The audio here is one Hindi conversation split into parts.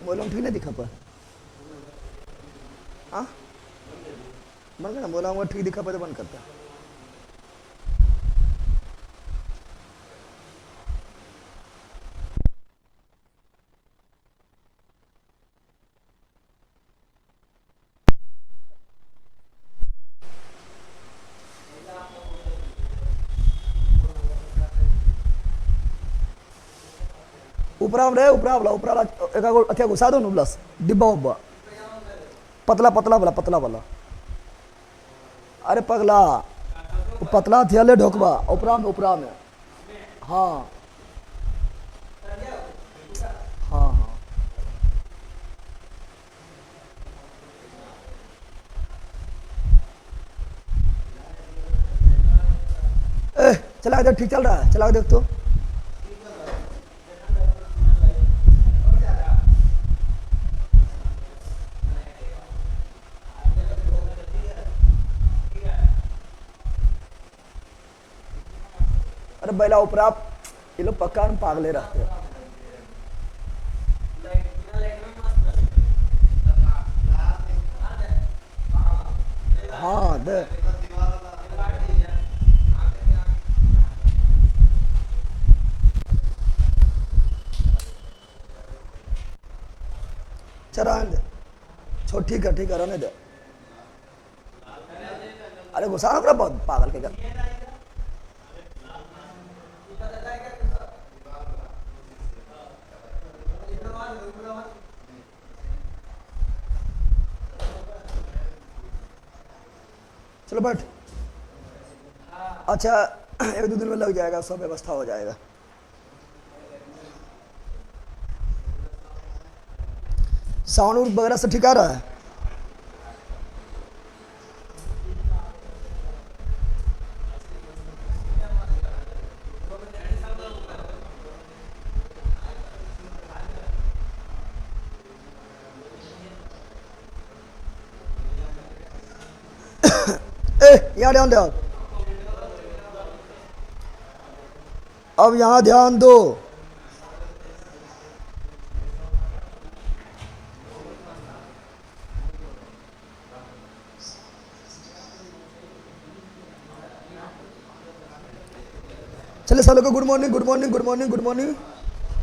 बोलो ठीक नहीं दिखा पर हाँ बंद करना बोला हुआ ठीक दिखा पर तो बंद करता उपरा रहे उपरा एक अच्छा घुसा दो नुबलस डिब्बा उब्बा पतला पतला वाला पतला वाला अरे पगला वो पतला थे ले ढोकबा उपरा में हाँ हाँ हाँ ए चला देख ठीक चल रहा है चला देख तो अरे बैला उपरा ये लोग पक्का में पागले रहते हैं हाँ दे चल रहने दे छो ठीक है रहने दे अरे गुस्सा ना करो बहुत पागल के कर चलो बैठ अच्छा एक दो दिन में लग जाएगा सब व्यवस्था हो जाएगा साउंड वगैरह से ठीक आ रहा है यहाँ ध्यान दो अब यहाँ ध्यान दो चलिए सब लोग को गुड मॉर्निंग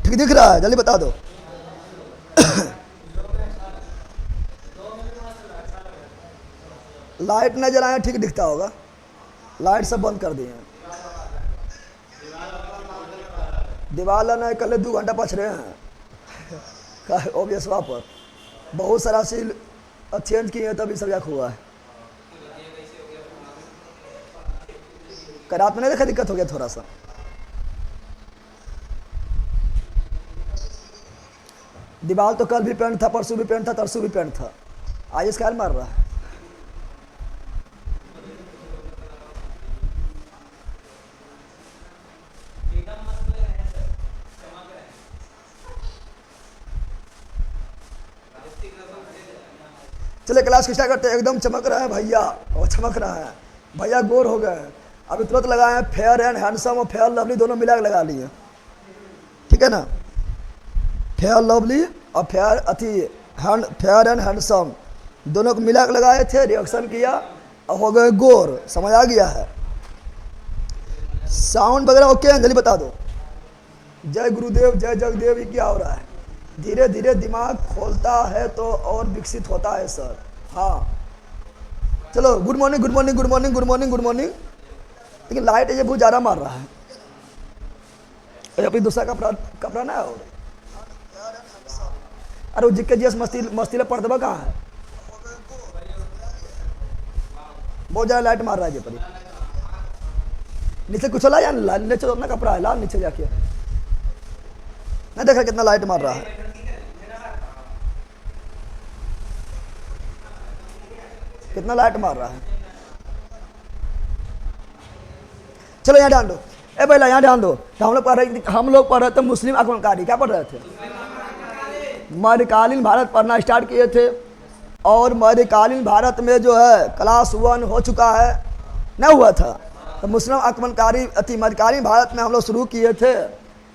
ठीक दिख रहा है जल्दी बता दो लाइट न जलाएं ठीक दिखता होगा लाइट सब बंद कर दिए दीवार न कल 2 घंटा पछ रहे हैं ऑब्वियस वहाँ पर बहुत सारा सील चेंज किए हैं तभी सब जाक हुआ है रात में नहीं देखा दिक्कत हो गया थोड़ा सा दीवार तो कल भी पेंट था परसों भी पेंट था तरसों भी पेंट था आज इसका हाल मार रहा है चले क्लास की स्टार्ट करते हैं एकदम चमक रहा है भैया और चमक रहा है भैया गोर हो गए अभी तुरंत लगाए हैं फेयर एंड हैंडसम और फेयर लवली दोनों मिला के लगा लिए ठीक है ना फेयर लवली और फेयर एंड हैंडसम दोनों को मिला के लगाए थे रिएक्शन किया और हो गए गोर समझ आ गया है साउंड वगैरह ओके है जल्दी बता दो जय गुरुदेव जय जगदेव ये क्या हो रहा है धीरे धीरे दिमाग खोलता है तो और विकसित होता है सर हाँ चलो गुड मॉर्निंग लेकिन लाइट ये बहुत ज़्यादा मार रहा है अपनी दूसरा कपड़ा ना और अरे वो जिक्के जीएस मस्ती पढ़ देगा कहाँ है बहुत ज़्यादा लाइट मार रहा है ये परी नीचे कुछ ला या नीचे तो अपना कपड़ा है ला नीचे जाके नहीं देखा कितना लाइट मार रहा है कितना लाइट मार रहा है चलो यहाँ ध्यान दो ए पहला यहाँ ध्यान दो तो हम लोग पढ़ रहे थे मुस्लिम आक्रमणकारी क्या पढ़ रहे थे मध्यकालीन भारत पढ़ना स्टार्ट किए थे और मध्यकालीन भारत में जो है क्लास 1 हो चुका है न हुआ था तो मुस्लिम आक्रमणकारी मध्यकालीन भारत में हम लोग शुरू किए थे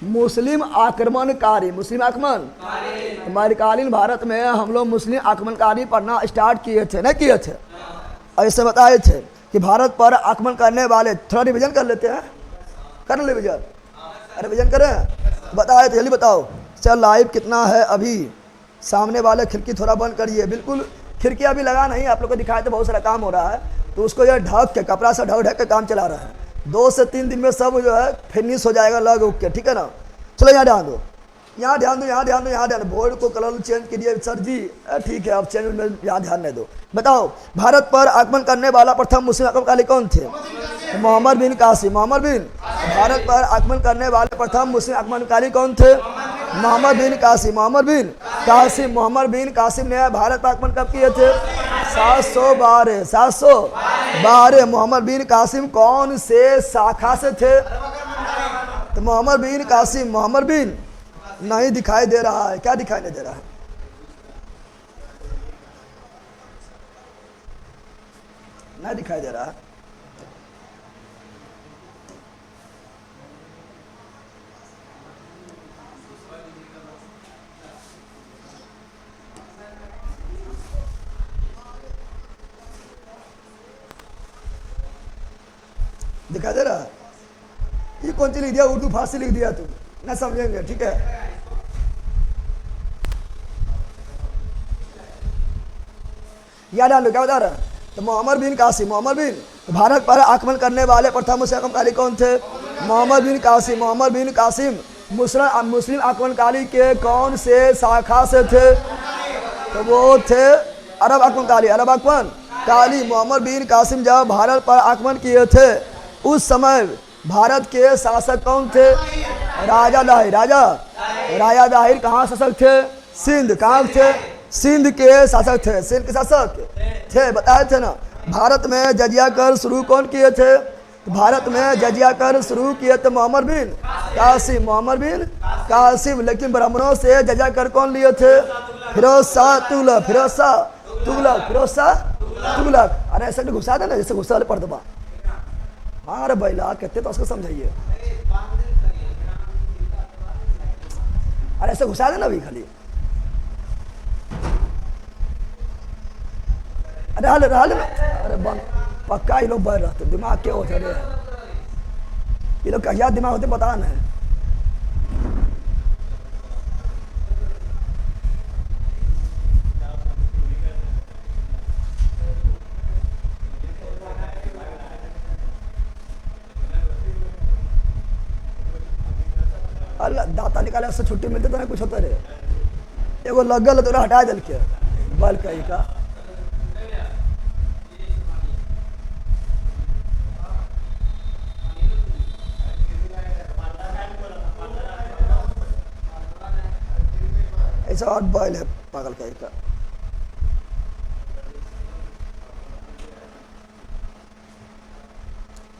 मुस्लिम आक्रमणकारी, मुस्लिम आक्रमण मध्यकालीन भारत में हम लोग मुस्लिम आक्रमणकारी पढ़ना स्टार्ट किए थे, नहीं किए थे? ऐसे बताए थे कि भारत पर आक्रमण करने वाले, थोड़ा रिवीजन कर लेते हैं, कर ले रिवीजन, रिवीजन करें, बताए थे, जल्दी बताओ। चल लाइव कितना है अभी? सामने वाले खिड़की थोड़ा बंद करिए, बिल्कुल खिड़की अभी लगा नहीं, आप लोग को दिखाए तो बहुत सारा काम हो रहा है, तो उसको यह ढक के कपड़ा से ढक ढक के काम चला रहा है। 2 से 3 दिन में सब जो है फिनिश हो जाएगा लग उग के, ठीक है ना? चलो यहाँ ध्यान दो, यहाँ ध्यान दो, यहाँ ध्यान दो, यहाँ ध्यान दो। बोर्ड को कलर चेंज कीजिए सर जी, ठीक है, आप चेंज में यहाँ ध्यान नहीं दो। बताओ, भारत पर आक्रमण करने वाला प्रथम मुस्लिम आक्रमणकारी कौन थे? मोहम्मद बिन कासिम। मोहम्मद बिन, भारत पर आक्रमण करने वाले प्रथम मुस्लिम आक्रमणकारी कौन थे? मोहम्मद बिन कासिम। मोहम्मद बिन कासिम, मोहम्मद बिन कासिम ने भारत पर आक्रमण कब किए थे? 712, 712। मोहम्मद बिन कासिम कौन से शाखा से थे? तो मोहम्मद बिन कासिम, मोहम्मद बिन नहीं दिखाई दे रहा है, क्या दिखाई नहीं दे रहा है? नहीं दिखाई दे रहा है। दिखाई दे रहा है? ये कौन सी लिख दिया? उर्दू फारसी लिख दिया तुम, ना समझेंगे, ठीक है? याद आ लो क्या बता रहा? तो मोहम्मद बिन कासिम, मोहम्मद बिन भारत पर आक्रमण करने वाले प्रथम मुस्लिम आक्रमणकारी कौन थे? मोहम्मद बिन कासिम। मोहम्मद बिन कासिम मुस्लिम आक्रमणकारी के कौन से शाखा से थे? तो वो थे अरब आक्रमणकारी, अरब आक्रमणकारी। मोहम्मद बिन कासिम जब भारत पर आक्रमण किए थे उस समय भारत के शासक कौन थे? राजा दाहिर। राजा दाहिर कहाँ शासक थे? सिंध। कहाँ थे? सिंध के शासक थे, सिंध के शासक थे, बताए थे ना। भारत में जजिया कर शुरू कौन किए थे? भारत में जजिया कर शुरू किए थे मोहम्मद बिन कासिम, मोहम्मद बिन कासिम। लेकिन ब्राह्मणों से जजिया कर कौन लिए थे? फिरोज शाह तुगलक, फिरोज शाह तुगलक, फिरोज शाह तुगलक। अरे ऐसे घुसा देना जैसे घुसा वाले पढ़ दबा। हाँ अरे बैला कहते तो उसको समझाइए, अरे ऐसे घुसा देना भी खाली। अरे हाल अरे पक्का ये लोग बढ़ रहे, दिमाग क्या होते रहे, ये लोग क्या दिमाग होते पता नहीं। अल्लाह दाता निकाले उससे छुट्टी मिलती तो नहीं कुछ होता रहे। एगो लगल तो हटा दिल के बल कहीं का। ऐसा और बॉयल है पागल कहीं का।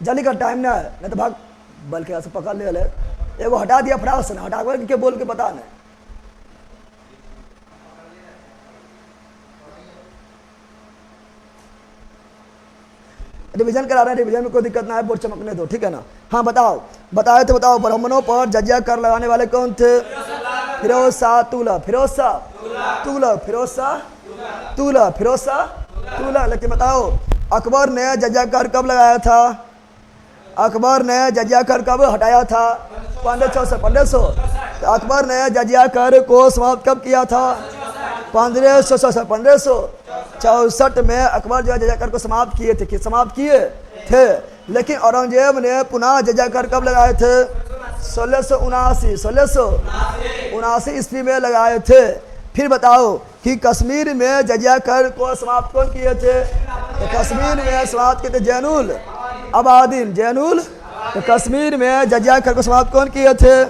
जल्दी का टाइम ना है, नहीं तो भाग बल के ऐसे पकड़ ले। एगो हटा दिया फटाक से, हटा के बोल के बता नहीं। रिवीजन करा रहे हैं, रिवीजन में कोई दिक्कत ना है, बोर्ड चमकने दो, ठीक है ना? हाँ बताओ, बताए तो बताओ। ब्राह्मणों पर जजिया कर लगाने वाले कौन थे? फिरोज शाह तुगलक, फिरोज शाह तुगलक, फिरोज शाह तुगलक, फिरोज शाह तुगलक। लेकिन बताओ अकबर ने जजिया कर कब लगाया था? अकबर ने जजिया कर कब हटाया था? 1500 से 1500। तो अकबर ने जजिया कर को समाप्त कब किया था? 1500 से 1564 में अकबर जो है जजिया कर को समाप्त किए थे, समाप्त किए थे। लेकिन औरंगजेब ने पुनः जजिया कर कब लगाए थे? 1679 ईस्वी में लगाए थे। फिर बताओ कि कश्मीर में जजिया कर को समाप्त कौन किए थे? तो कश्मीर में समाप्त किए थे जैनुल अबादीन, जैनुल। तो कश्मीर में जजिया कर को समाप्त कौन किए थे?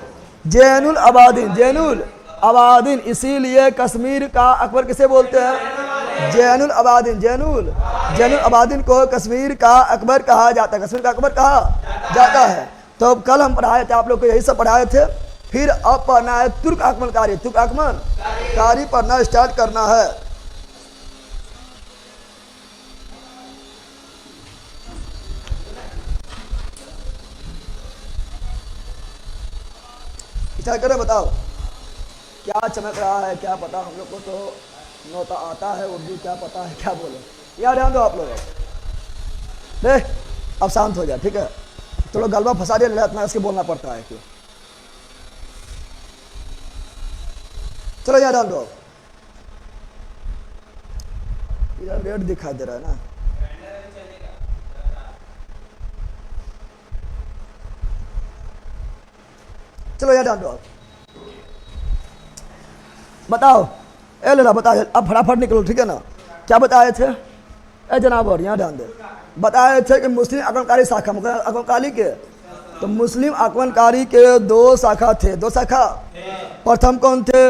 जैनुल अबादीन, जैनुल अबादीन। इसीलिए कश्मीर का अकबर किसे बोलते हैं? जैनुल अबादीन, जैनुल अबादीन को कश्मीर का अकबर कहा जाता है, कश्मीर का अकबर कहा जाता है। तो कल हम पढ़ाए थे, आप लोग को यही सब पढ़ाए थे। फिर अब पढ़ना है तुर्क आक्रमणकारी, तुर्क आक्रमणकारी पढ़ना स्टार्ट करना है। स्टार्ट करें, बताओ क्या चमक रहा है, क्या पता। हम लोग को तो नौता आता है उर्दू, क्या पता है क्या बोले। यार ध्यान दो आप लोग। दे अब शांत हो जाए, ठीक है। थोड़ा गलबा फंसा दिया, इतना इसके बोलना पड़ता है क्यों। चलो यार ध्यान दो। यार रेड दिखाई दे रहा है ना। चलो यार ध्यान दो। बताओ ए लेला, बताओ अब फटाफट निकलो, ठीक है ना। क्या बताए थे ए जनाब, और यहाँ ध्यान दे। बताए थे कि मुस्लिम आक्रमणकारी शाखा, आक्रमणकारी के, तो मुस्लिम आक्रमणकारी के दो शाखा थे। दो शाखा, प्रथम कौन थे?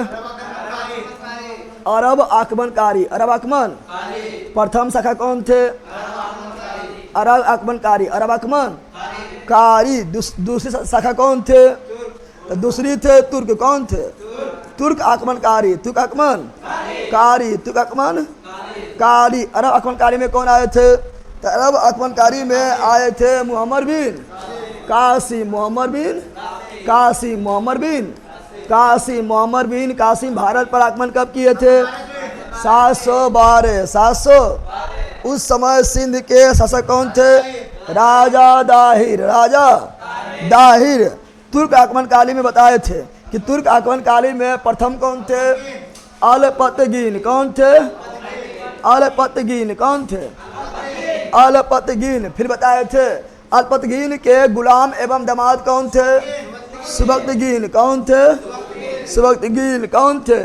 अरब आक्रमणकारी, अरब आक्रमण। प्रथम शाखा कौन थे? अरब आक्रमणकारी, अरब आक्रमणकारी। दूसरी शाखा कौन थे? दूसरी थे तुर्क, कौन थे? तुर्क आक्रमणकारी, तुर्क आक्रमणकारी, तुर्क आक्रमणकारी। अरब आक्रमणकारी में कौन आए थे? तो अरब आक्रमणकारी में आए थे मोहम्मद बिन कासिम, मोहम्मद बिन कासिम, मोहम्मद बिन कासिम, मोहम्मद बिन कासिम। भारत पर आक्रमण कब किए थे? 712, 700। उस समय सिंध के शासक कौन थे? राजा दाहिर, राजा दाहिर। तुर्क आक्रमणकाली में बताए थे कि तुर्क आक्रमणकाली में प्रथम कौन थे? अलपतगीन, कौन थे? अलपतगीन, कौन थे? अलपतगीन। फिर बताए थे अलपतगीन के गुलाम एवं दामाद कौन थे? सुबक्तगीन, कौन थे? सुबक्तगीन, कौन थे?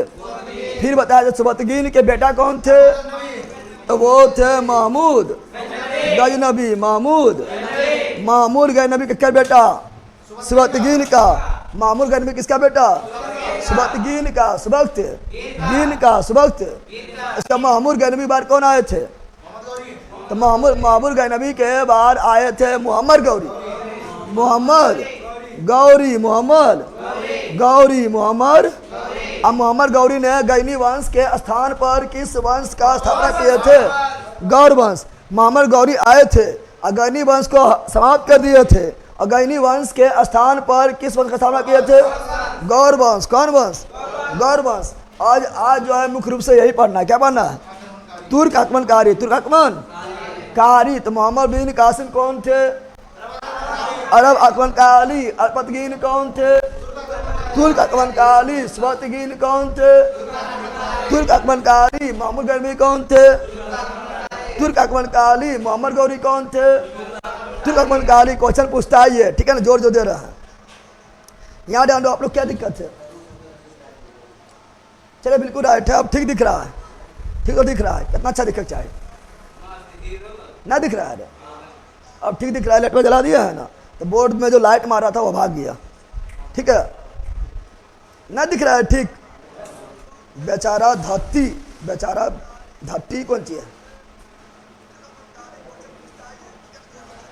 फिर बताया थे सुबक्तगीन के बेटा कौन थे? तो वो थे महमूद गजनबी, महमूद गजनबी किसका बेटा? सुबक्तगीन का। महमूद गजनबी किसका बेटा? सुबक्तगीन का, सुबक्तगीन का, सुबक्त। इसका महमूद गजनबी बाद कौन आए थे? तो महमूद गजनबी के बाद आए थे मोहम्मद गौरी, मोहम्मद गौरी, मोहम्मद गौरी, मोहम्मद। अब मोहम्मद गौरी ने गजनी वंश के स्थान पर किस वंश का स्थापना किए थे? गौर वंश। मोहम्मद गौरी आए थे और गजनी वंश को समाप्त कर दिए थे, और गजनी वंश के स्थान पर किस वंश का स्थापना किए थे? गौर वंश। कौन वंश? गौर वंश। आज जो है मुख्य रूप से यही पढ़ना है। क्या पढ़ना है? तुर्क आक्रमणकारी, तुर्क आक्रमणकारी। तो मोहम्मद बिन कासिम कौन थे? अरब आक्रमणकारी। अलपतगीन कौन थे? तुर्क आक्रमणकारी। सुबक्तगीन कौन थे? तुर्क आक्रमणकारी। महमूद गजनबी कौन थे? तुर्क आक्रमणकारी। मोहम्मद गौरी कौन थे? तुर्क आक्रमणकारी। क्वेश्चन पूछता है ये, ठीक है ना, जोर जो दे रहा है। यहाँ ध्यान दो आप लोग, क्या दिक्कत है? चले बिल्कुल राइट है, अब ठीक दिख रहा है, ठीक तो दिख रहा है। कितना अच्छा दिखना चाहिए ना, दिख रहा है अब ठीक दिख रहा है। लाइट में जला दिया है ना, तो बोर्ड में जो लाइट मारा था वो भाग गया, ठीक है ना, दिख रहा है ठीक। बेचारा धत्ती, बेचारा धत्ती कौन सी है?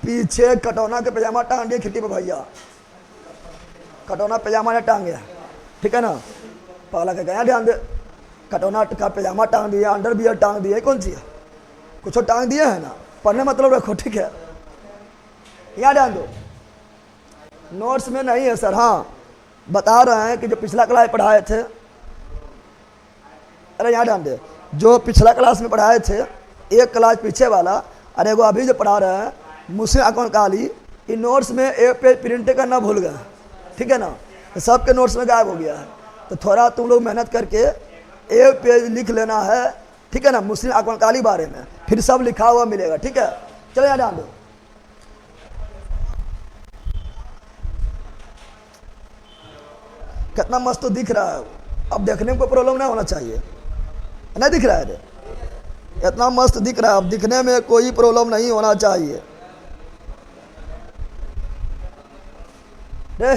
पीछे कटौना के पैजामा टांग दिए खिड़की पे भैया, कटौना पैजामा ने टांगे, ठीक है ना। पगला के गया, ध्यान दे। कटौना का पैजामा टांग दिया, अंडर बियर टांग दिया, कौन सी है? कुछ टांग दिया है ना, पढ़ने मतलब रखो, ठीक है। यहाँ ध्यान दो, नोट्स में नहीं है सर। हाँ बता रहे हैं कि जो पिछला क्लास पढ़ाए थे, अरे यहाँ ध्यान दे, जो पिछला क्लास में पढ़ाए थे, एक क्लास पीछे वाला, अरे वो अभी जो पढ़ा रहे हैं मुस्लिम आक्रमणकारी, इन नोट्स में एक पेज प्रिंट करना भूल गए, ठीक है ना। तो सबके नोट्स में गायब हो गया है, तो थोड़ा तुम लोग मेहनत करके एक पेज लिख लेना है, ठीक है ना, मुस्लिम आक्रमणकारी बारे में, फिर सब लिखा हुआ मिलेगा, ठीक है। चलो यहाँ ध्यान दो, कितना मस्त तो दिख रहा है। अब देखने में कोई प्रॉब्लम नहीं होना चाहिए, नहीं दिख रहा है? इतना मस्त दिख रहा है, अब दिखने में कोई प्रॉब्लम नहीं होना चाहिए। रे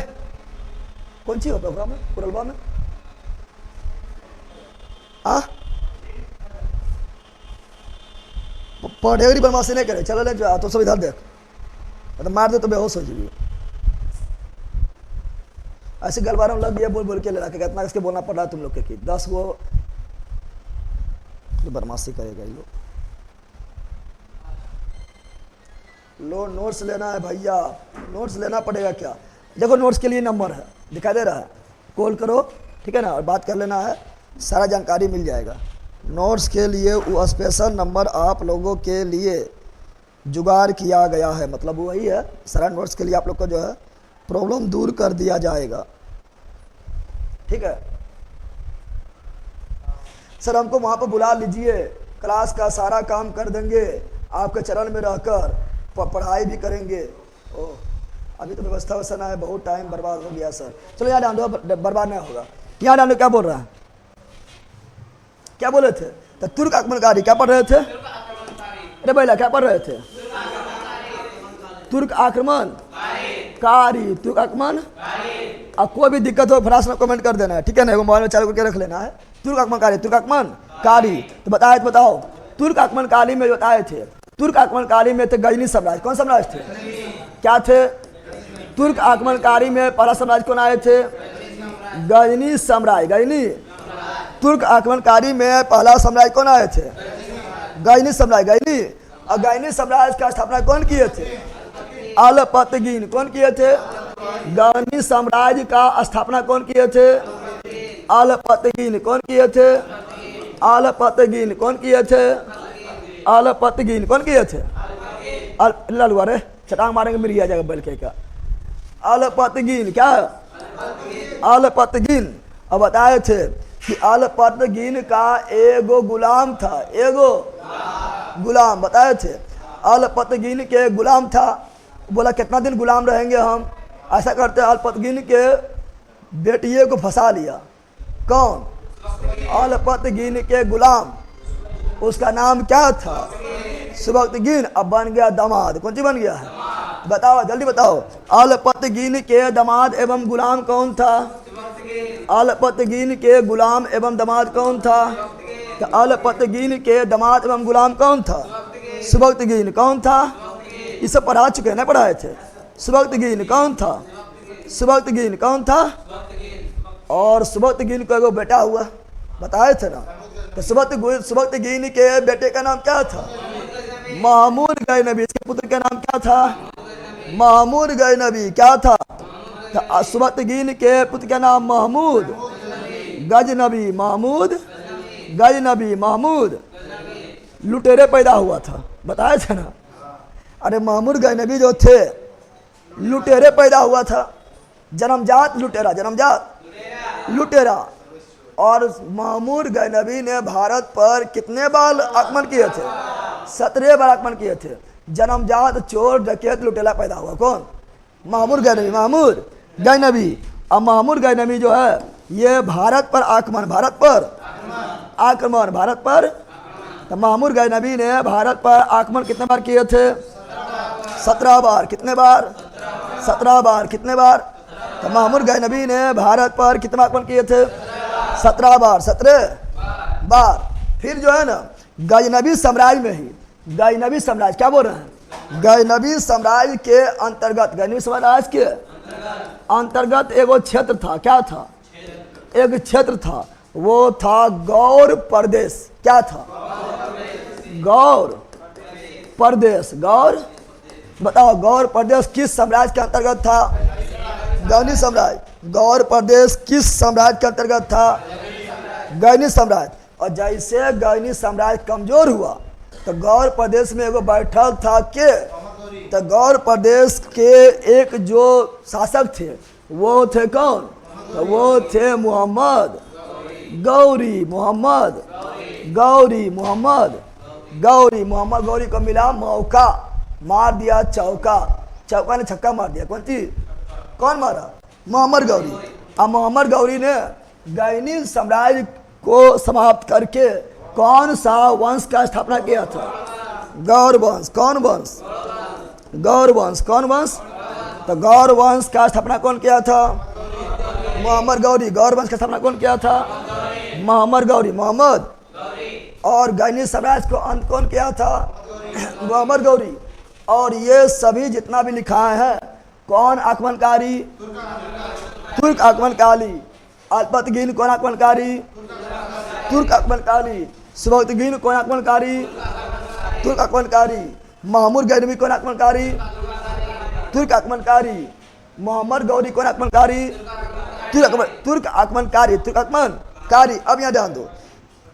कौन सी हो प्रोग्राम में, पुरलबा में? पढ़ेगी बदमाशी नहीं करे, चलो ले जा, तो सब इधर देख, तो मार दे तो बेहोश हो जाएगी। ऐसे गलबार में लग गया, बोल बोल के लड़ा के, कितना इसके बोलना पड़ रहा है तुम लोग के कि 10 वो बदमाशी करेगा ये लोग। लो नोट्स लेना है भैया, नोट्स लेना पड़ेगा। क्या देखो, नोट्स के लिए नंबर है, दिखाई दे रहा है, कॉल करो, ठीक है ना, और बात कर लेना है, सारा जानकारी मिल जाएगा। नोट्स के लिए वो स्पेशल नंबर आप लोगों के लिए जुगाड़ किया गया है, मतलब वही है, सारा नोट्स के लिए आप लोग को जो है प्रॉब्लम दूर कर दिया जाएगा, ठीक है। सर हमको वहाँ पर बुला लीजिए, क्लास का सारा काम कर देंगे, आपके चरण में रहकर पढ़ाई भी करेंगे। ओह अभी तो व्यवस्था वैसा ना है, बहुत टाइम बर्बाद हो गया सर। चलो यहाँ डाल दो, बर्बाद नहीं होगा। यहाँ डाल दो, क्या बोल रहा है, क्या बोले थे? तो तुर्क आक्रमणकारी क्या पढ़ रहे थे? अरे भैया क्या पढ़ रहे थे? तुर्क आक्रमणकारी, तुर्क आक्रमण। अब कोई भी दिक्कत हो फटाफट में कमेंट कर देना है, ठीक है ना, मोबाइल में चालू करके रख लेना है। तुर्क आक्रमणकारी, तुर्क आक्रमणकारी तो बताए, तो बताओ तुर्क आक्रमणकारी में बताए थे, तुर्क आक्रमणकारी में थे गजनी साम्राज्य। कौन साम्राज्य थे? क्या थे? तुर्क आक्रमणकारी में पहला साम्राज्य कौन आए थे? गजनी साम्राज्य, गजनी। तुर्क आक्रमणकारी में पहला साम्राज्य कौन आए थे? गजनी साम्राज्य, गजनी। और गजनी साम्राज्य का स्थापना कौन किए थे? अलपतगीन। कौन किए थे? गजनी साम्राज्य का स्थापना कौन किए थे? अलपतगीन। कौन किए थे? अलपतगीन। कौन किए थे? अलपतगीन। कौन किए थे? ललुआ रे छटांग मारेंगे मिल जाएगा बैल के का। अलपतगीन क्या है? अलपतगीन। अब बताए थे कि अलपतगीन का एगो गुलाम था, एगो गुलाम बताए थे। अलपतगीन के गुलाम था, बोला कितना दिन गुलाम रहेंगे हम, ऐसा करते अलपतगीन के बेटिए को फंसा लिया। कौन? अलपतगीन के गुलाम, उसका नाम क्या था? सुबक्तगीन। अब बन गया दामाद। कौन सी बन गया है? बताओ जल्दी बताओ। अलपतगीन के दामाद एवं गुलाम कौन था? अलपतगीन के गुलाम एवं दामाद कौन था? तो अलपतगीन के दामाद एवं गुलाम कौन था? सुबक्तगीन। कौन था? ये सब पढ़ा चुके हैं, नहीं पढ़ाए थे? सुबक्तगीन कौन था? सुबक्तगीन कौन था? और सुबक्तगीन को एगो बेटा हुआ, बताए थे ना। तो सुबक्तगीन के बेटे का नाम क्या था? महमूद गजनबी। इसके पुत्र का नाम क्या था? महमूद गजनबी। क्या था? तो सुबक्तगीन के पुत्र का नाम महमूद गजनबी। महमूद गजनबी। महमूद लुटेरे पैदा हुआ था, बताए थे ना। अरे महमूद गजनबी जो थे लुटेरे पैदा हुआ था, जन्मजात लुटेरा, जन्मजात लुटेरा। और महमूद गजनबी ने भारत पर कितने बार आक्रमण किए थे? 17 बार आक्रमण किए थे। जन्मजात चोर डकैत लुटेरा पैदा हुआ कौन? महमूद गजनबी। महमूद गजनबी। अब महमूद गजनबी जो है ये भारत पर आक्रमण, भारत पर आक्रमण, भारत पर। तो महमूद गजनबी ने भारत पर आक्रमण कितने बार किए थे? 17 बार। कितने बार? 17 बार। कितने बार? तो महमूद गजनबी ने भारत पर कितने आक्रमण किए थे? 17 बार। 17 बार। फिर जो है ना गजनबी साम्राज्य में ही, गजनबी साम्राज्य क्या बोल रहे हैं? गजनबी साम्राज्य के अंतर्गत, गजनबी साम्राज्य के अंतर्गत एगो क्षेत्र था। क्या था? एक क्षेत्र था, वो था गौर प्रदेश। क्या था? गौर प्रदेश। गौर, बताओ गौर प्रदेश किस साम्राज्य के अंतर्गत था? गजनी साम्राज्य। गौर प्रदेश किस साम्राज्य के अंतर्गत था? गजनी साम्राज्य। और जैसे गजनी साम्राज्य कमजोर हुआ तो गौर प्रदेश में एगो बैठल था के, तो गौर प्रदेश के एक जो शासक थे वो थे कौन? तो वो थे मोहम्मद गौरी। मोहम्मद गौरी। मोहम्मद गौरी। मोहम्मद गौरी को मिला मौका, मार दिया चौका, चौका ने छक्का मार दिया। कौन चीज? कौन मारा? मोहम्मद गौरी। अब मोहम्मद गौरी ने गजनी साम्राज्य को समाप्त करके कौन सा वंश का स्थापना किया था? गौर वंश। कौन वंश? गौर वंश। कौन वंश? तो गौर वंश का स्थापना कौन किया था? मोहम्मद गौरी। गौर वंश का स्थापना कौन किया था? मोहम्मद गौरी। मोहम्मद। और गजनी साम्राज्य को अंत कौन किया था? मोहम्मद गौरी। और ये सभी जितना भी लिखा है कौन आक्रमणकारी? तुर्क आक्रमणकारी। अलपतगीन कौन आक्रमणकारी? तुर्क आक्रमणकारी। सुबक्तगीन कौन आक्रमणकारी? तुर्क आक्रमणकारी। महमूद गजनबी कौन आक्रमणकारी? तुर्क आक्रमणकारी। मोहम्मद गौरी कौन आक्रमणकारी? तुर्क आक्रमणकारी। अब यहाँ ध्यान दो,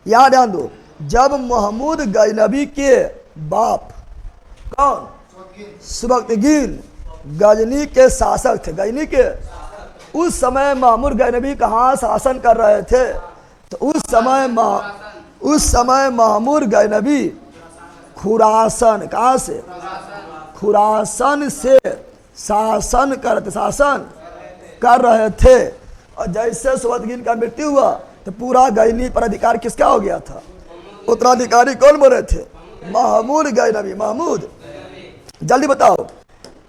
यहाँ ध्यान दो, जब महमूद गजनबी के बाप कौन, सुबक्तगीन गजनी के शासक थे, गजनी के, उस समय महमूद गजनबी कहाँ शासन कर रहे थे? तो उस समय महमूद गजनबी खुरासन, कहाँ से? खुरासन से शासन कर रहे थे। और जैसे सुबक्तगीन का मृत्यु हुआ तो पूरा गजनी पर अधिकार किसका हो गया था? उत्तराधिकारी कौन बने थे? महमूद गजनबी। महमूद, जल्दी बताओ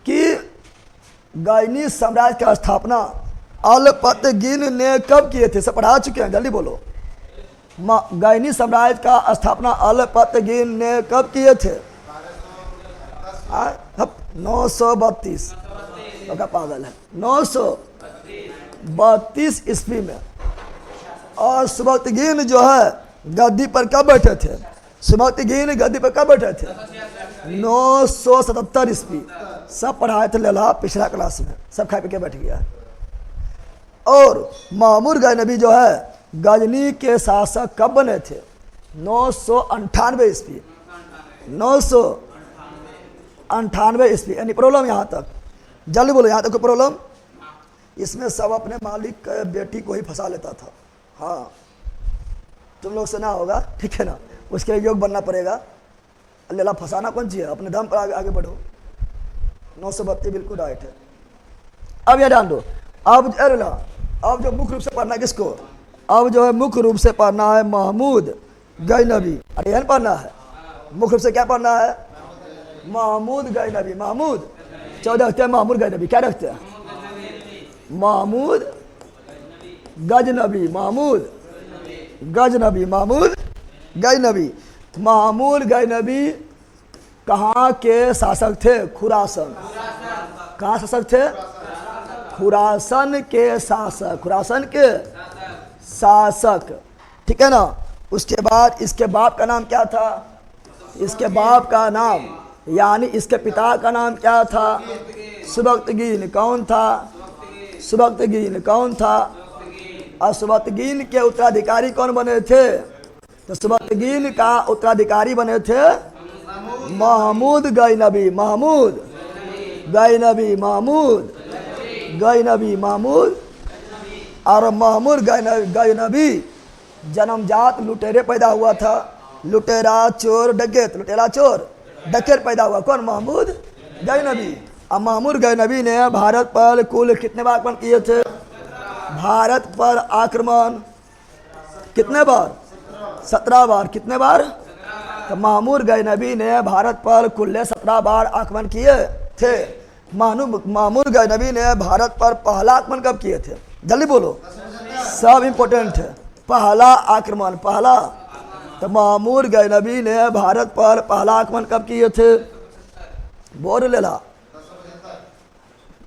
कि गजनी साम्राज्य की स्थापना अलपतगीन ने कब किए थे? सब पढ़ा चुके हैं, जल्दी बोलो। गजनी साम्राज्य का स्थापना अलपतगीन ने कब किए थे? 932, पागल है, 932 ईस्वी में। और सुबक्तगीन जो है गद्दी पर कब बैठे थे? सुबक्तगीन गद्दी पर कब बैठे थे? 977 ईस्वी। सब पढ़ाए थे लला पिछला क्लास में, सब खा पी के बैठ गया। और महमूद गजनबी जो है गजनी के शासक कब बने थे? 998 ईस्वी। 998 ईस्वी। यानी प्रॉब्लम यहाँ तक, जल्दी बोलो, यहाँ तक कोई प्रॉब्लम? इसमें सब अपने मालिक बेटी को ही फंसा लेता था। हाँ, तुम लोग से ना होगा, ठीक है ना? उसके लिए योग बनना पड़ेगा। अल्लाह फंसाना कौन चाहिए? अपने दम पर आगे बढ़ो। 932 बिल्कुल राइट है। अब यह ध्यान दो, अब जो मुख्य रूप से पढ़ना है किसको? अब जो है मुख्य रूप से पढ़ना है महमूद गजनबी। अरे यह पढ़ना है मुख्य रूप से, क्या पढ़ना है? महमूद गजनबी। महमूद 14 रखते हैं, महमूद गजनबी क्या रखते हैं? महमूद गजनबी। महमूद गजनबी। महमूद गजनबी। महमूद गजनबी कहाँ के शासक थे? खुरासन। कहाँ शासक थे? खुरासन के शासक। खुरासन के शासक, ठीक है ना? उसके बाद इसके बाप का नाम क्या था? इसके बाप का नाम, यानी इसके पिता का नाम क्या था? सुबक्तगीन। कौन था? सुबक्तगीन कौन था? और सुबक्तगीन के उत्तराधिकारी कौन बने थे? तो सुबक्तगीन का उत्तराधिकारी बने थे महमूद गजनबी। महमूद गजनबी। महमूद गजनबी। महमूद और महमूद गजनबी जन्मजात लुटेरे पैदा हुआ था। लुटेरा, चोर, डकैत। लुटेरा, चोर, डकैत पैदा हुआ। कौन? महमूद गजनबी। और महमूद गजनबी ने भारत पर कुल कितने बार आक्रमण किए थे? भारत पर आक्रमण कितने बार? 17 बार। कितने बार? तो महमूद गजनबी ने भारत पर कुल 17 बार आक्रमण किए थे। महमूद गजनबी ने भारत पर पहला आक्रमण कब किए थे? जल्दी बोलो, सब इंपॉर्टेंट है। पहला आक्रमण, पहला। तो महमूद गजनबी ने भारत पर पहला आक्रमण कब किए थे? बोल लेला,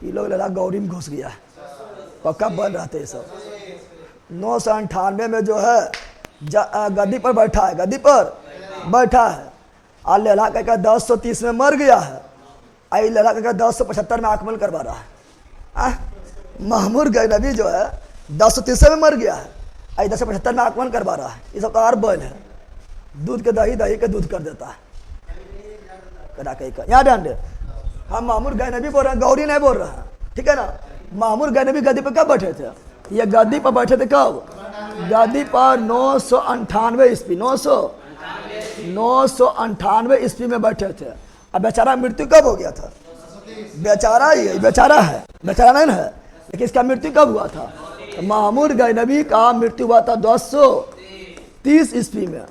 ये लोग लेला गौरी में घुस गया है, पक्का बन रहते हैं सब। 998 में जो है गद्दी पर बैठा है, गद्दी पर बैठा है। और लेला का 1030 में मर गया है। आई लेला का 1075 में आक्रमण करवा रहा है। महमूद गजनबी जो है 1030 में मर गया है, आई 1075 में आक्रमण करवा रहा है। ये सब तो और बैल है, दूध के दही, दही के दूध कर देता है। यहाँ ध्यान दे, हम महमूद गजनबी बोल रहे हैं, गौरी नहीं बोल रहे हैं, ठीक है ना? महमूद गजनबी गद्दी पर कब बैठे थे? ये गद्दी पर बैठे थे कब? गद्दी पर 998 ईस्वी। 998 ईस्वी में बैठे थे। अब बेचारा मृत्यु कब हो गया था? बेचारा ही है, बेचारा है, बेचारा नहीं है, लेकिन इसका मृत्यु कब हुआ था? तो महमूद गजनबी का मृत्यु हुआ था 1030 ईस्वी में।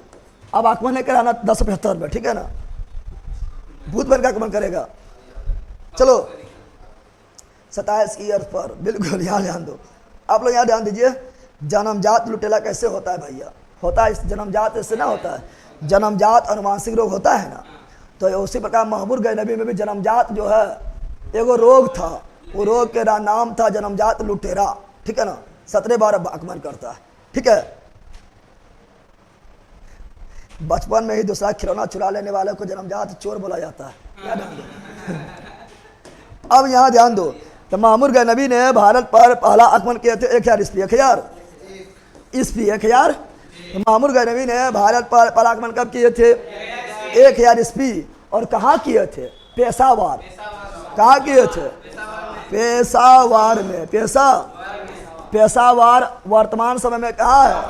अब आक्रमण नहीं कराना 1075 में, ठीक है ना? भूत बन का आक्रमण करेगा। चलो 27 ईयर पर, बिल्कुल यहाँ ध्यान दो। आप लोग यहाँ ध्यान दीजिए, जन्मजात लुटेरा कैसे होता है भैया? होता है इस जन्मजात ऐसे ना होता है, जन्मजात अनुवांशिक रोग होता है ना, तो उसी प्रकार महमूद गजनबी में भी जन्मजात जो है एगो रोग था। वो रोग के नाम था जन्मजात लुटेरा, ठीक है ना? 17 बार आक्रमण करता है, ठीक है? बचपन में ही दूसरा खिलौना चुरा लेने वाले को जन्मजात चोर बोला जाता है। अब यहाँ ध्यान दो, तो महमूद गजनबी ने भारत पर पहला आक्रमण किए थे 1000 ईस्वी, 1000 ईस्वी, 1000। तो महमूद गजनबी ने भारत पर पहला आक्रमण कब किए थे? 1000 ईस्वी। और कहाँ किए थे? पेशावर। कहाँ किए थे? पेशावर में। पेशावर वर्तमान समय में कहाँ है?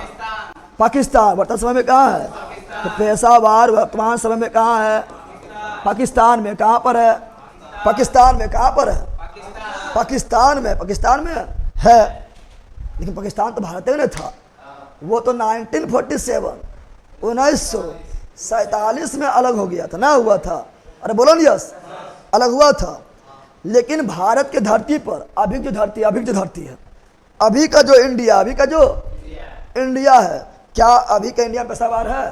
पाकिस्तान। वर्तमान समय में कहाँ है? तो पेशावर वर्तमान समय में कहाँ है? पाकिस्तान में। कहाँ पर है? पाकिस्तान में। कहाँ पर है? पाकिस्तान में। पाकिस्तान में है, लेकिन पाकिस्तान तो भारत में था। वो तो 1947 1947 में अलग हो गया था ना, हुआ था। अरे बोलो नहीं, यस, अलग हुआ था। लेकिन भारत के धरती पर अभी जो धरती है, अभी का जो इंडिया है, क्या अभी का इंडिया पेशावर है?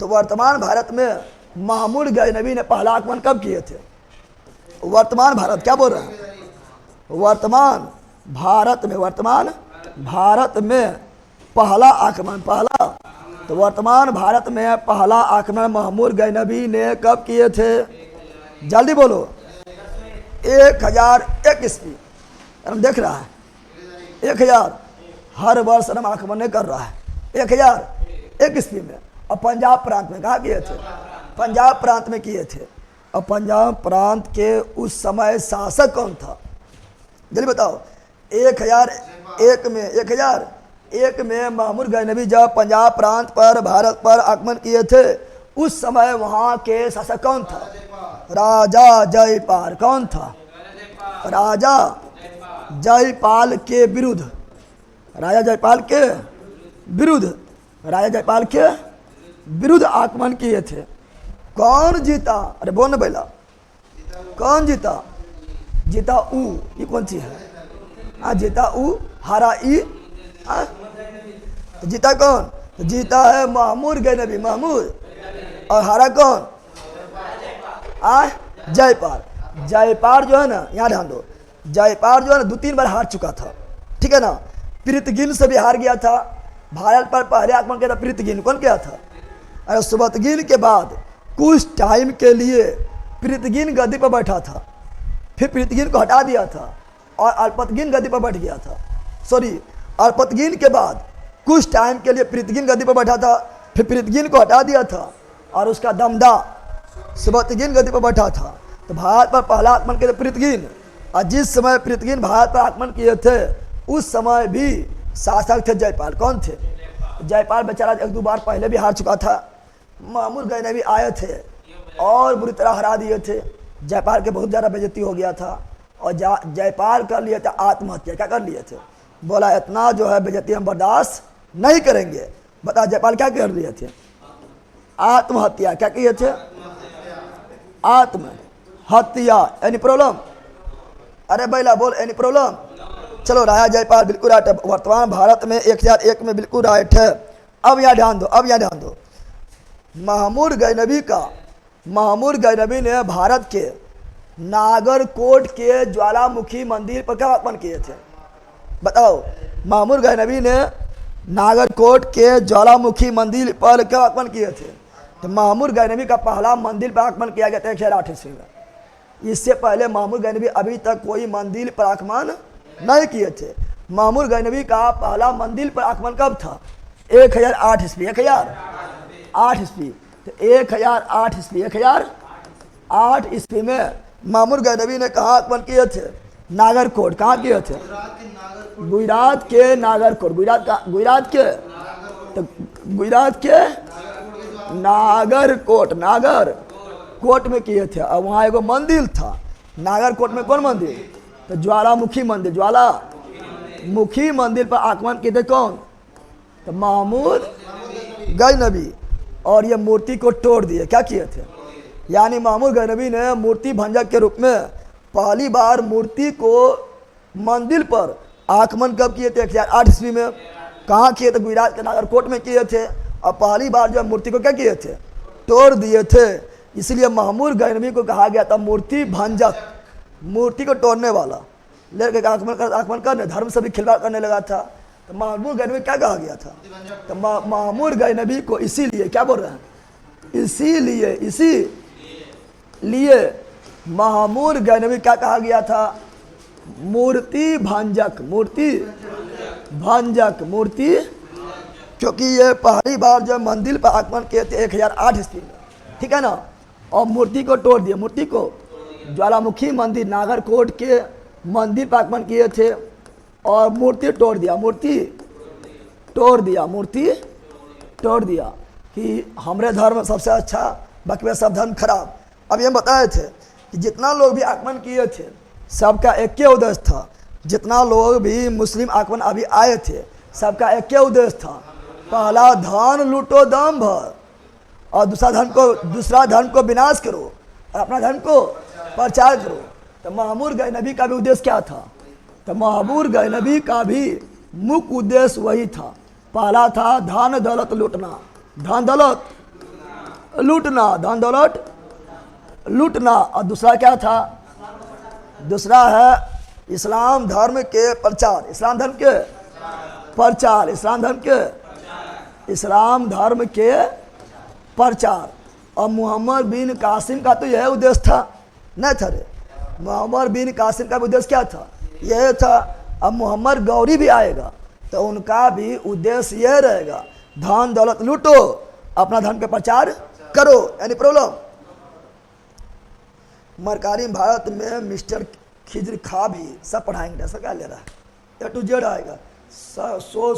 तो वर्तमान भारत में महमूद गजनबी ने पहला आक्रमण कब किए थे? वर्तमान भारत, क्या बोल रहे हैं? वर्तमान भारत में पहला आक्रमण, तो वर्तमान भारत में पहला आक्रमण महमूद गजनबी ने कब किए थे? जल्दी बोलो। 1001 ईस्वी। हम देख रहा है 1000 हर वर्ष हम आक्रमण नहीं कर रहा है। 1001 ईस्वी में। और पंजाब प्रांत में कहाँ किए थे? पंजाब प्रांत में किए थे। और पंजाब प्रांत के उस समय शासक कौन था? जल्दी बताओ। 1001 में महमूद गजनबी जब पंजाब प्रांत पर भारत पर आक्रमण किए थे, उस समय वहाँ के शासक कौन था? राजा जयपाल। कौन था? राजा जयपाल के विरुद्ध। राजा जयपाल के विरुद्ध आक्रमण किए थे। कौन जीता? अरे बोल न बैला, कौन जीता? जीता ऊ, ये कौन सी है? जीता ऊ, हारा ई। तो जीता कौन? तो जीता है महमूद गजनबी, महमूद। और हारा कौन? जयपाल। जयपाल जो है ना, यहाँ ध्यान दो, जयपाल जो है ना 2-3 बार हार चुका था, ठीक है ना। प्रीतगिन से भी हार गया था। भारत पर पहले आक्रमण किया था प्रीतगिन। कौन किया था? अरे सुबतगिन के बाद कुछ टाइम के लिए प्रीतगिन गद्दी पर बैठा था, फिर प्रीतगिन को हटा दिया था और अल्पतगिन गद्दी पर बैठ गया था। अल्पतगिन के बाद कुछ टाइम के लिए प्रीतगिन गद्दी पर बैठा था, फिर प्रीतगिन को हटा दिया था और उसका दमदा सुबतगिन गद्दी पर बैठा था। तो भारत पर पहला आक्रमण किया था प्रीतगिन। और जिस समय प्रीतगिन भारत पर आक्रमण किए थे, उस समय भी शासक थे जयपाल। कौन थे? जयपाल बेचारा 1-2 बार पहले भी हार चुका था। महमूद गजनबी आए थे और बुरी तरह हरा दिए थे। जयपाल के बहुत ज़्यादा बेइज्जती हो गया था और जयपाल कर लिए थे आत्महत्या। क्या कर लिए थे? बोला इतना जो है बेइज्जती हम बर्दाश्त नहीं करेंगे। बता जयपाल क्या कर लिए थे? आत्महत्या। क्या किए थे? आत्महत्या। Any problem? अरे बैला बोल, एनी प्रॉब्लम? चलो, राजा जयपाल बिल्कुल राइट है। वर्तमान भारत में 1001 में बिल्कुल राइट है। अब यहाँ ध्यान दो, महमूद गजनबी ने भारत के नागरकोट के ज्वालामुखी मंदिर पर क्या आक्रमण किए थे? बताओ। महमूद गजनबी ने नागरकोट के ज्वालामुखी मंदिर पर क्या आक्रमण किए थे? तो महमूद गजनबी का पहला मंदिर पर आक्रमण किया गया था 1008 ईस्वी में। इससे पहले महमूद गजनबी अभी तक कोई मंदिर पर आक्रमण नहीं किए थे। महमूद गजनबी का पहला मंदिर पर आक्रमण कब था? 1008 ईस्वी। 1008 ईस्वी। तो 1008 ईस्वी, 1008 ईस्वी में महमूद गजनबी ने कहाँ आक्रमण किए थे? नागरकोट। कहाँ किए थे? गुजरात के नागरकोट। गुजरात के नागरकोट में किए थे। और वहाँ एगो मंदिर था नागरकोट में। कौन मंदिर? तो ज्वालामुखी मंदिर पर आक्रमण किए थे। कौन? तो महमूद गजनबी। और ये मूर्ति को तोड़ दिए। क्या किए थे? यानी महमूद गजनबी ने मूर्ति भंजक के रूप में पहली बार मूर्ति को मंदिर पर आक्रमण कब किए थे? 1008 ईस्वी में। कहाँ किए थे? गुजरात के नागरकोट में किए थे। और पहली बार जो मूर्ति को क्या किए थे? तोड़ दिए थे। इसलिए महमूद गजनबी को कहा गया था मूर्ति भंजक, मूर्ति को तोड़ने वाला। लेकर आक्रमण करने, धर्म से भी खिलवाड़ करने लगा था। तो महमूद गजनबी क्या कहा गया था? तो महमूद गजनबी को इसीलिए क्या बोल रहे हैं? इसीलिए महमूद गजनबी क्या कहा गया था? मूर्ति भंजक, मूर्ति भंजक, मूर्ति, क्योंकि ये पहली बार जो मंदिर पर आगमन किए थे 1008 ईस्वी में, ठीक है ना। और मूर्ति को तोड़ दिया, मूर्ति को, ज्वालामुखी मंदिर नागरकोट के मंदिर पर आगमन किए थे और मूर्ति तोड़ दिया, मूर्ति तोड़ दिया, मूर्ति तोड़ दिया कि हमारे धर्म सबसे अच्छा, बाकी वे सब धर्म खराब। अब ये बताए थे कि जितना लोग भी आगमन किए थे सबका एक ही उद्देश्य था, जितना लोग भी मुस्लिम आगमन अभी आए थे सबका एक ही उद्देश्य था, पहला धन लूटो दम भर और दूसरा धन को विनाश करो और अपना धन को प्रचार करो। तो महमूद गजनबी का भी उद्देश्य क्या था? तो महमूद गजनबी का भी मुख्य उद्देश्य वही था। पहला था धन दौलत लूटना, धन दौलत लूटना, धन दौलत लूटना। और दूसरा क्या था? दूसरा है इस्लाम धर्म के प्रचार, इस्लाम धर्म के प्रचार, इस्लाम धर्म के, इस्लाम धर्म के प्रचार। और मोहम्मद बिन कासिम का तो यह उद्देश्य था, नहीं था रे? मोहम्मद बिन कासिम का उद्देश्य क्या था? यह था। अब मोहम्मद गौरी भी आएगा तो उनका भी उद्देश्य यह रहेगा, धन दौलत लूटो, अपना धर्म के प्रचार करो। यानी प्रॉब्लम मरकारी भारत में मिस्टर खिजर खा भी सब पढ़ाएंगे, ऐसा क्या ले रहा है? A to Z आएगा।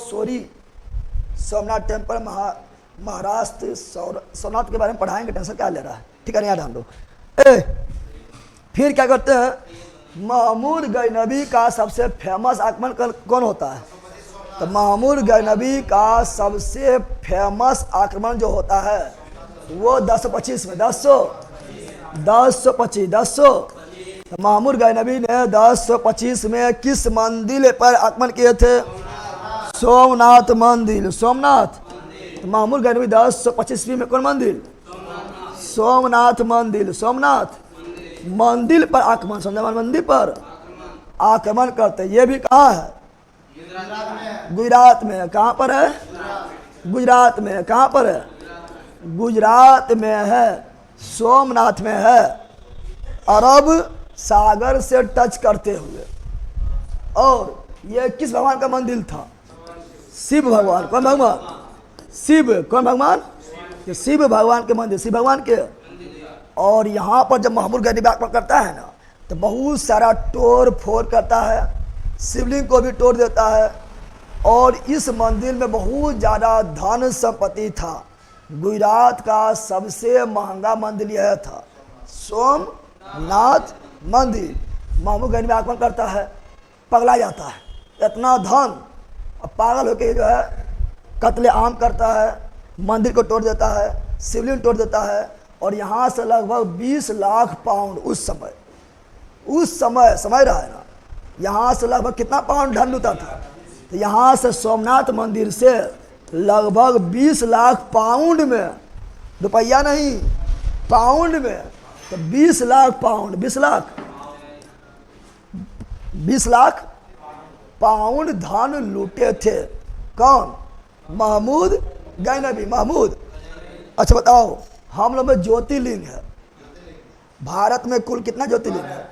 सोरी सोमनाथ टेम्पल महाराष्ट्र सोमनाथ के बारे में पढ़ाएंगे, टेंशन क्या ले रहा है? ठीक है, याद हम लोग। फिर क्या करते हैं? महमूद गजनबी का सबसे फेमस आगमन कौन होता है? तो महमूद गजनबी का सबसे फेमस आक्रमण जो होता है वो 1025 में, 1025 तो महमूद गजनबी ने 1025 में किस मंदिर पर आक्रमण किए थे? सोमनाथ मंदिर, सोमनाथ। तो महमूद गजनबी 1025 में कौन मंदिर? सोमनाथ मंदिर, सोमनाथ मंदिर पर आक्रमण, सोमनाथ मंदिर पर आक्रमण करते। ये भी कहाँ है? गुजरात में। कहाँ पर है? गुजरात में। कहाँ पर है? गुजरात में है, सोमनाथ में है, अरब सागर से टच करते हुए। और ये किस भगवान का मंदिर था? शिव भगवान। कौन भगवान? शिव। कौन भगवान? ये शिव भगवान के मंदिर, शिव भगवान के। और यहाँ पर जब महमूद गजनबी आक्रमण करता है ना तो बहुत सारा तोड़ फोड़ करता है, शिवलिंग को भी तोड़ देता है। और इस मंदिर में बहुत ज़्यादा धन संपत्ति था। गुजरात का सबसे महंगा मंदिर यह था, सोमनाथ मंदिर। महमूद गजनबी आक्रमण करता है, पगला जाता है, इतना धन, अब पागल होकर जो है कत्ले आम करता है, मंदिर को तोड़ देता है, शिवलिंग तोड़ देता है। और यहाँ से लगभग 20 लाख पाउंड उस समय रहा है ना, यहाँ से लगभग कितना पाउंड धन लूटा था? तो यहाँ से सोमनाथ मंदिर से लगभग 20 लाख पाउंड में, रुपया नहीं पाउंड में, तो 20 लाख पाउंड, 20 लाख पाउंड धन लूटे थे। कौन? महमूद गजनबी। महमूद। अच्छा बताओ, हम लोग में ज्योतिर्लिंग है, भारत में कुल कितना ज्योतिर्लिंग है?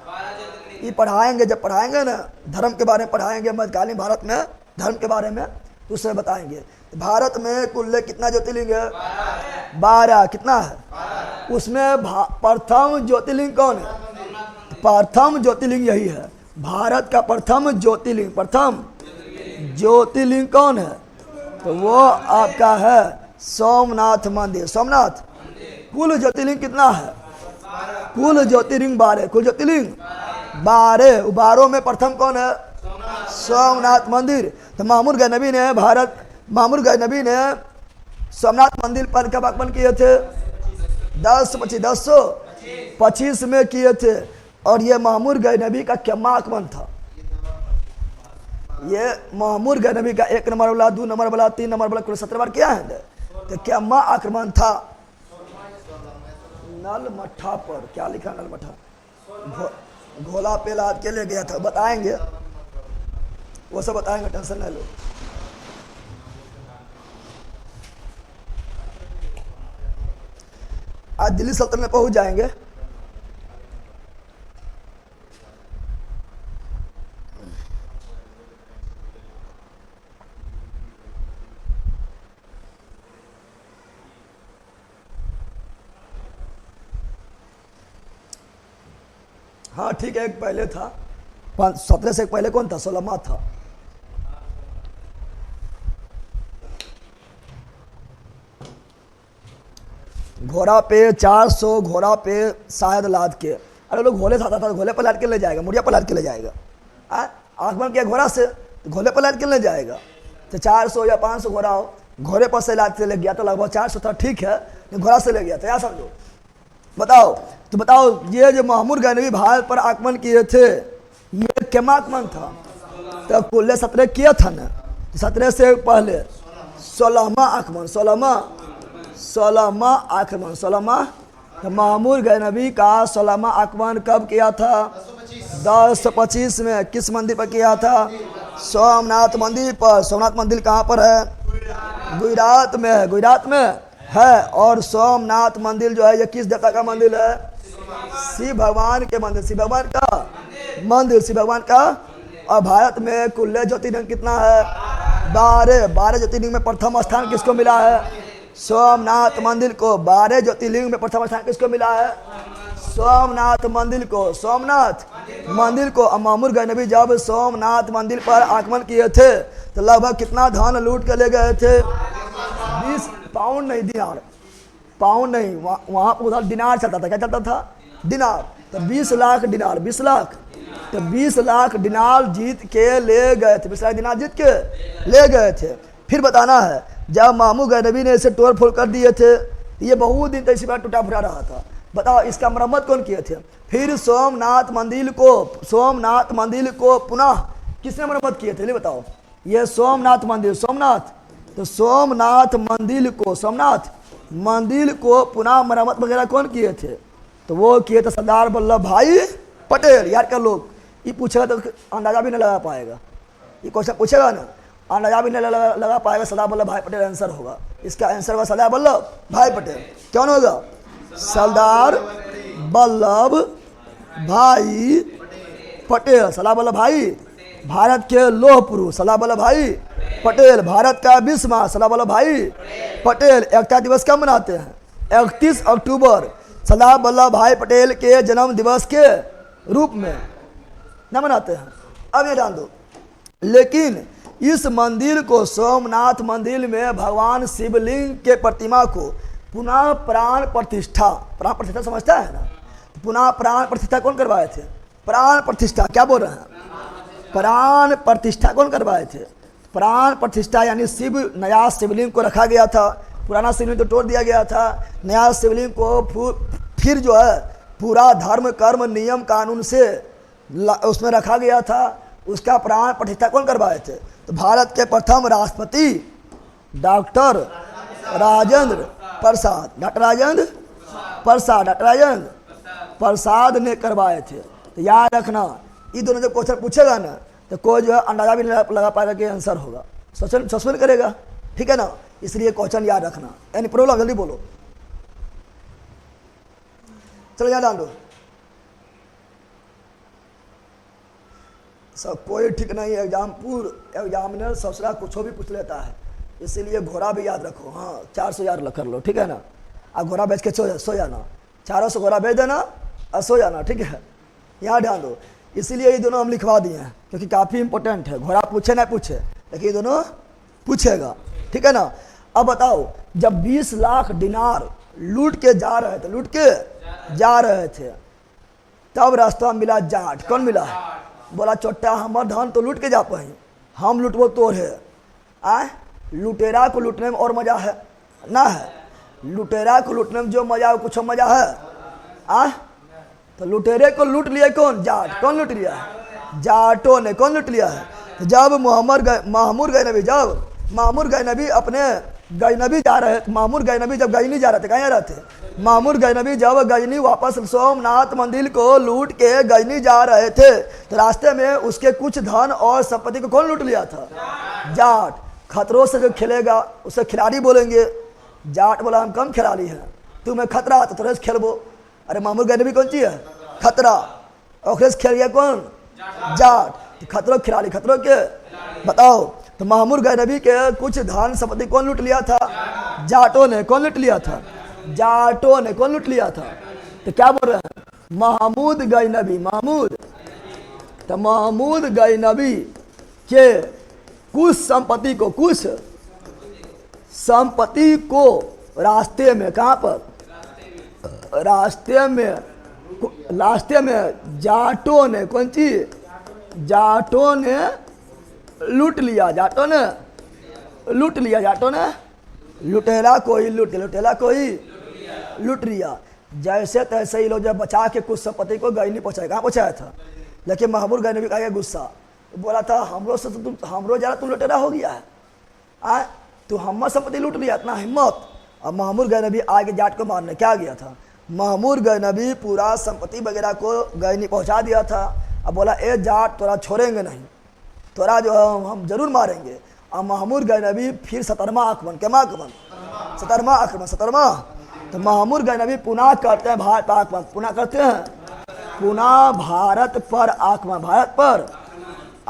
ये पढ़ाएंगे, जब पढ़ाएंगे ना धर्म के बारे में पढ़ाएंगे, मध्यकालीन भारत में धर्म के बारे में, तो उससे बताएंगे। भारत में कुल कितना ज्योतिर्लिंग है? 12। कितना है? उसमें प्रथम ज्योतिर्लिंग कौन है? प्रथम ज्योतिर्लिंग यही है, भारत का प्रथम ज्योतिर्लिंग। प्रथम ज्योतिर्लिंग कौन है? तो वो आपका है सोमनाथ मंदिर, सोमनाथ। कुल ज्योतिर्लिंग कितना है? कुल ज्योतिर्लिंग 12। कुल ज्योतिर्लिंग 12। 12 में प्रथम कौन है? सोमनाथ मंदिर। तो महमूद गजनबी ने सोमनाथ मंदिर पर कब आक्रमण किए थे? 1025 में किए थे। और ये महमूद गजनबी का क्या आक्रमण था? ये महमूद गजनबी का 1 नंबर वाला, 2 नंबर वाला, 3 नंबर वाला, कुल 17 बार किया है। तो क्या आक्रमण था? नल मठा पर। क्या लिखा नल मठा? घोला पे लाद के ले गया था, बताएंगे, वो सब बताएंगे, टेंशन नहीं लो। आज दिल्ली सल्तनत में पहुंच जाएंगे। हाँ ठीक है, एक पहले था, 17 से पहले कौन था? सोलमा था। घोड़ा पे 400 घोड़ा पे शायद लाद के, अरे लोग घोड़े से आता था, घोड़े पर लाद के ले जाएगा, मुड़िया पर लाद के ले जाएगा। आसमान किया घोड़ा से, घोड़े पर लाद के ले जाएगा। तो 400 या 500 घोड़ा हो, घोड़े पर से लाद के ले गया तो लगभग 400 था, ठीक है, घोड़ा से ले गया था, या समझो। बताओ तो बताओ, ये जो महमूद गजनवी भारत पर आक्रमण किए थे, ये क्या आक्रमण था? तो कुल 17 किया था ना, 17 से पहले 16वां आक्रमण, 16वां आक्रमण, 16वां। तो महमूद गजनवी का 16वां आक्रमण कब किया था? 1025 में। किस मंदिर पर किया था? सोमनाथ मंदिर पर। सोमनाथ मंदिर कहाँ पर है? गुजरात में है, गुजरात में है। और सोमनाथ मंदिर जो है, ये किस देवता का मंदिर है? शिव भगवान के मंदिर, शिव भगवान का मंदिर, शिव भगवान का। और भारत में कुल ज्योतिर्लिंग कितना है? 12 ज्योतिर्लिंग में प्रथम स्थान किसको मिला है? सोमनाथ मंदिर को। 12 ज्योतिर्लिंग में प्रथम स्थान किसको मिला है? सोमनाथ मंदिर को, सोमनाथ मंदिर को। महमूद गजनवी जब सोमनाथ मंदिर पर आक्रमण किए थे तो लगभग कितना धन लूट के ले गए थे? 20 पाउंड नहीं, दिनार, पाउंड नहीं, वहाँ उधर दिनार चलता था। क्या चलता था? दिनार। तो 20 लाख दिनार, 20 लाख, तो 20 लाख दिनार जीत के ले गए थे, 20 लाख दिनार जीत के ले गए थे। फिर बताना है, जब महमूद गजनवी ने इसे तोड़ फोड़ कर दिए थे, ये बहुत दिन तक इसी बार टूटा फूटा रहा था। बताओ इसका मरम्मत कौन किए थे? फिर सोमनाथ मंदिर को पुनः किसने मरम्मत किए थे? बताओ। ये सोमनाथ मंदिर, सोमनाथ, तो सोमनाथ मंदिर को पुनः मरम्मत वगैरह कौन किए थे? तो वो किए थे सरदार वल्लभ भाई पटेल। यार का लोग ये पूछेगा तो अंदाजा भी नहीं लगा पाएगा, ये क्वेश्चन पूछेगा ना, अंदाजा भी नहीं लगा पाएगा। सरदार वल्लभ भाई पटेल आंसर होगा, इसका आंसर होगा सरदार वल्लभ भाई पटेल। कौन होगा? सरदार वल्लभ भाई पटेल। सरदार वल्लभ भाई भारत के लौह पुरुष, सरदार वल्लभ भाई पटेल। भारत का 20 माह, सरदार वल्लभ भाई पटेल। एकता दिवस कब मनाते हैं? 31 अक्टूबर, सरदार वल्लभ भाई पटेल के जन्म दिवस के रूप में न मनाते हैं। अब ये जान दो, लेकिन इस मंदिर को, सोमनाथ मंदिर में भगवान शिवलिंग के प्रतिमा को पुनः प्राण प्रतिष्ठा समझता है ना? पुनः प्राण प्रतिष्ठा कौन करवाए थे? प्राण प्रतिष्ठा, क्या बोल रहे हैं? प्राण प्रतिष्ठा कौन करवाए थे? प्राण प्रतिष्ठा यानी नया शिवलिंग को रखा गया था, पुराना शिवलिंग तो तोड़ दिया गया था, नया शिवलिंग को फिर जो है पूरा धर्म कर्म नियम कानून से उसमें रखा गया था। उसका प्राण प्रतिष्ठा कौन करवाए थे? तो भारत के प्रथम राष्ट्रपति डॉक्टर राजेंद्र प्रसाद, डॉक्टर राजेंद्र प्रसाद ने करवाए थे। तो याद रखना, ये दोनों जब क्वेश्चन पूछेगा ना तो कोई जो है अंदाजा भी नहीं लगा पाएगा कि आंसर होगा, सस्पेंड करेगा, ठीक है ना? इसलिए क्वेश्चन याद रखना। Any problem? जल्दी बोलो, चलो याद डाल दो। सब कोई ठीक नहीं, एग्जामिनर ससुरा कुछ भी पूछ लेता है, इसीलिए घोड़ा भी याद रखो। हाँ 400 याद कर लो, ठीक है ना? आप घोड़ा बेच के सो जाना, 400 घोड़ा बेच देना और सो जाना, ठीक है? यहाँ ध्यान दो, इसीलिए ये दोनों हम लिखवा दिए हैं क्योंकि काफ़ी इंपॉर्टेंट है। घोड़ा पूछे ना पूछे, लेकिन ये दोनों पूछेगा, ठीक है ना? अब बताओ, जब 20 लाख दिनार लूट के जा रहे थे तब रास्ता मिला जाट। कौन मिला? बोला चोट्टा हमार धन तो लूट के जा पाई, हम लूटबो तोर है। लुटेरा को लूटने में और मजा है ना? है लुटेरा को लूटने में जो मजा है कुछ मजा है। तो लुटेरे को लूट लिया कौन? जाट। कौन लूट लिया है? जाटों ने। कौन लूट लिया है? तो जब महमूद गजनवी अपने गजनवी जा रहे थे, महमूद गजनवी जब गजनी जा रहे थे, कहाँ जा रहे थे? महमूद गजनवी जब गजनी वापस सोमनाथ मंदिर को लूट के गजनी जा रहे थे तो रास्ते में उसके कुछ धन और संपत्ति को कौन लूट लिया था? जाट। खतरों से जो खेलेगा उसे खिलाड़ी बोलेंगे। जाट बोला हम कम खिलाड़ी हैं, तुम्हें खतरा तो थोड़े से खेलबो। अरे महमूद गजनवी कौन चीज है? खतरा। और खेल गया कौन? जाट। तो खतरों खिलाड़ी, खतरों के बताओ। तो महमूद गजनवी के कुछ धन संपत्ति कौन लूट लिया था? जाटों ने। कौन लूट लिया था? जाटों ने। कौन लूट लिया था? तो क्या बोल रहे हैं? महमूद गैनवी, महमूद, तो महमूद गैनवी के कुछ संपत्ति को, कुछ संपत्ति को रास्ते में, कहाँ पर, रास्ते में जाटों ने, कौन चीज, जाटों ने लूट लिया, जाटों ने लूट लिया, जाटों ने लुटेरा कोई लूट, लुटेरा कोई लूट लिया। जैसे तैसे ही लोग जब बचा के कुछ संपत्ति को गैनी पहुंचाया, कहाँ पहुंचाया था, लेकिन महमूद गैनवी का गुस्सा, बोला था हमरो से तुम, हमरो ज़्यादा तुम लुटेरा हो गया है, तू हम संपत्ति लूट लिया, इतना हिम्मत। और महमूद गैनवी आगे जाट को मारने क्या गया था, महमूद गैनवी पूरा संपत्ति वगैरह को गैनी पहुंचा दिया था। अब बोला ए जाट तोरा छोड़ेंगे नहीं, तोरा जो हम जरूर मारेंगे। और महमूद गैनवी फिर 17वां आक्रमण, क्या आक्रमण, 17वां आक्रमण, 17वां। तो महमूद गैनवी पुनः करते हैं भारत पर आक्रमण, पुनः करते हैं, पुनः भारत पर आक्रमण, भारत पर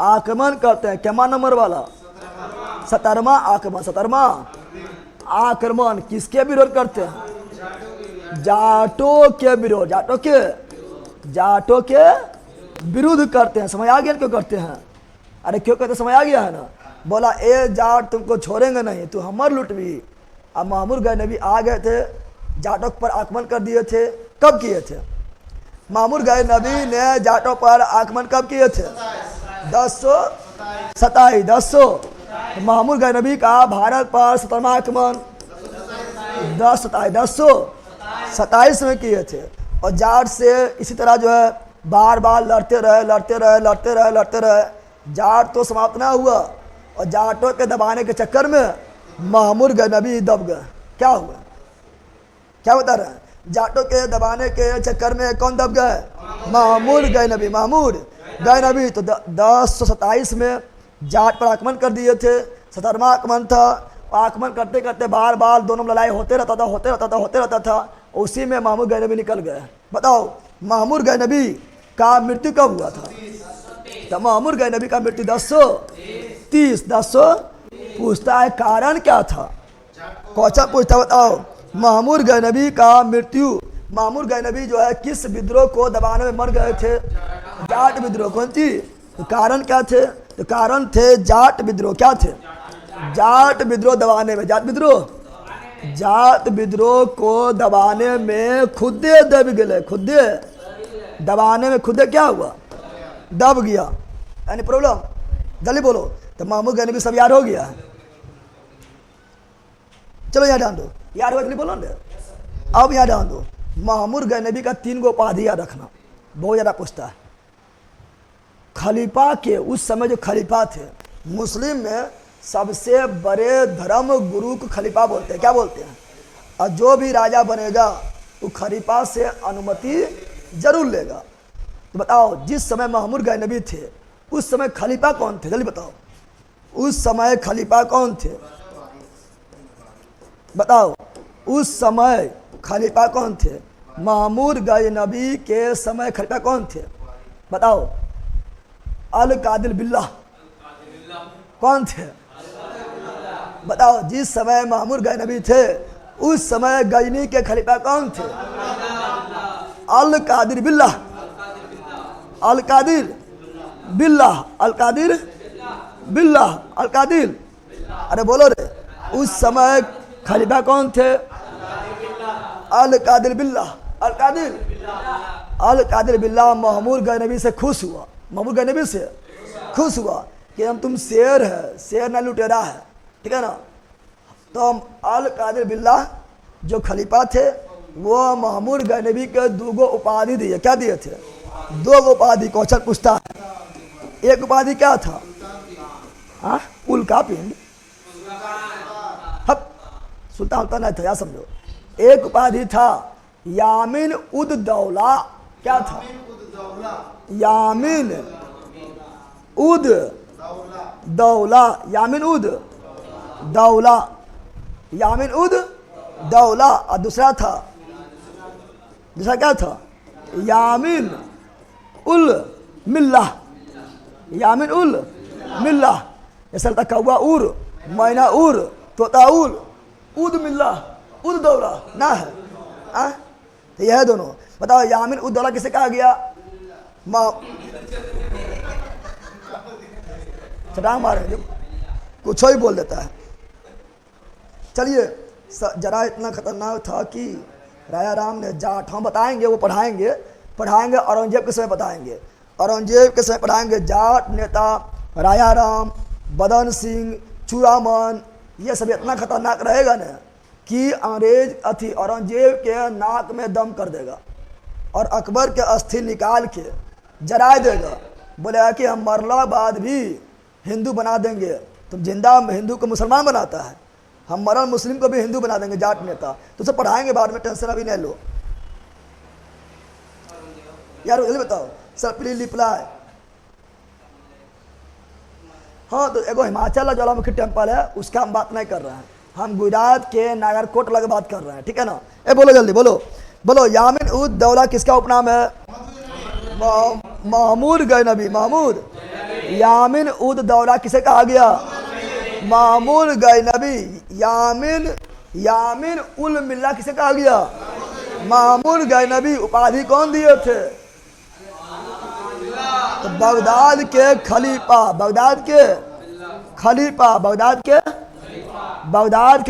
आक्रमण करते हैं। क्या नंबर वाला, 17वां आक्रमण, 17वां आक्रमण किसके विरोध करते हैं, जाटों के विरोध, जाटों के विरुद्ध करते हैं। समझ आ गया क्यों करते हैं, अरे क्यों कहते, समझ आ गया है ना। बोला ए जाट तुमको छोड़ेंगे नहीं, तू हमर लुटवी। अब महमूद गैनवी आ गए थे, जाटों पर आक्रमण कर दिए थे। कब किए थे, महमूद गैनवी ने जाटों पर आक्रमण कब किए थे, 1027। महमूद गैनवी का भारत पर 17वां आक्रमण 1027 में किए थे। और जाट से इसी तरह जो है बार बार लड़ते रहे। जाट तो समाप्त ना हुआ, और जाटों के दबाने के चक्कर में महमूद गैनवी दब गए। क्या हुआ, क्या बता रहे हैं, जाटों के दबाने के चक्कर में कौन दब गए, महमूद गैनवी, महमूद गैनवी। तो 1027 में जाट पर आक्रमण कर दिए थे, 17वां आक्रमण था। आक्रमण करते करते बार बार दोनों लड़ाई होते रहता था। उसी में महमूद गैनवी निकल गए। बताओ महमूद गैनवी का मृत्यु कब हुआ था, तो महमूद गैनवी का मृत्यु 1030। पूछता है कारण क्या था, क्वेश्चन पूछता, बताओ महमूद गैनवी का मृत्यु, महमूद गैनवी जो है किस विद्रोह को दबाने में मर गए थे, जाट विद्रोह। कौन सी, तो कारण क्या थे, तो कारण थे जाट विद्रोह। क्या थे, जाट विद्रोह दबाने में, जाट विद्रोह को दबाने में खुदे दब गए, खुदे दबाने में खुदे क्या हुआ, दब गया। यानी प्रॉब्लम, जल्दी बोलो। तो महमूद गैनवी सब याद हो गया, चलो यहाँ डाल दो, याद हो जल्दी बोलो ना। अब यहाँ डाल दो, महमूद गैनवी का 3 गो उपाधि याद रखना, बहुत ज़्यादा पूछता है। खलीफा के, उस समय जो खलीफा थे मुस्लिम में सबसे बड़े धर्म गुरु को खलीफा बोलते हैं। क्या बोलते हैं, और जो भी राजा बनेगा वो खलीफा से अनुमति जरूर लेगा। तो बताओ जिस समय महमूद गैनवी थे उस समय खलीफा कौन थे, जल्दी बताओ, उस समय खलीफा कौन थे, बताओ उस समय खलीफा कौन थे, महमूद गैनवी के समय खलीफा कौन थे, बताओ। अल कादिर बिल्लाह कौन थे, बताओ जिस समय महमूद गैनवी थे उस समय गजनी के खलीफा कौन थे, अल कादिर बिल्लाह, अल कादिर बिल्लाह, अल कादिर बिल्लाह, अल कादिर, अरे बोलो रे, उस समय खलीफा कौन थे, अल कादिर बिल्लाह, अल कादिर, अल कादिर बिल्लाह। महमूद गैनवी से खुश हुआ, महमूद गैनवी से खुश हुआ कि हम तुम शेर है, शेर ना लुटेरा है, ठीक है ना। तो हम अल कादिर बिल्लाह जो खलीफा थे वो महमूद गैनवी के 2 गो उपाधि दिए। क्या दिए थे, 2 गो उपाधि। क्वेश्चन पूछता है, एक उपाधि क्या था, हाँ उल्का पिंड, सुल्तान होता नहीं था, या समझो। एक उपाधि था यामिन उद दौला। क्या था, यामिन उद दौला, यामिन उद दौला, यामिन उद दौला। और दूसरा था, दूसरा क्या था, यामिन उल मिल्लाह, यामिन उल मिल्लाह। जैसे लगता कौवा उर, मैना उर, तोता उर, उद मिल्लाह, उद दौला ना है, तो यह दोनों। बताओ यामिन उद दौला किसे कहा गया? चटांग मारे कुछ ही बोल देता है। चलिए जरा इतना खतरनाक था कि राजा राम ने जाट, हम बताएंगे, वो पढ़ाएंगे औरंगजेब के समय बताएंगे, औरंगजेब के समय पढ़ाएंगे। जाट नेता राजा राम, बदन सिंह, चूड़ामन, ये सब इतना खतरनाक रहेगा ना कि अंग्रेज औरंगजेब के नाक में दम कर देगा और अकबर के अस्थि निकाल के जरा देगा। बोलेगा कि हम मरला बाद भी हिंदू बना देंगे। तुम जिंदा हिंदू को मुसलमान बनाता है, हम मरल मुस्लिम को भी हिंदू बना देंगे। जाट नेता तो सब पढ़ाएंगे बाद में, टेंशन अभी नहीं लो यार। जल्दी बताओ सर, प्लीज रिप्लाई। हाँ तो एगो हिमाचल ज्वालामुखी टेम्पल है, उसका हम बात नहीं कर रहे हैं, हम गुजरात के नागरकोट लगे बात कर रहे हैं, ठीक है ना। ए बोलो जल्दी बोलो, बोलो यामिन उद दौला किसका उपनाम है? महमूद गजनबी। महमूद यामिन उद दौला किसे कहा गया? महमूद गजनबी। यामिन उल मिल्ला किसे कहा गया? महमूद गजनबी। उपाधि कौन दिए थे? तो बगदाद के खलीफा, बगदाद के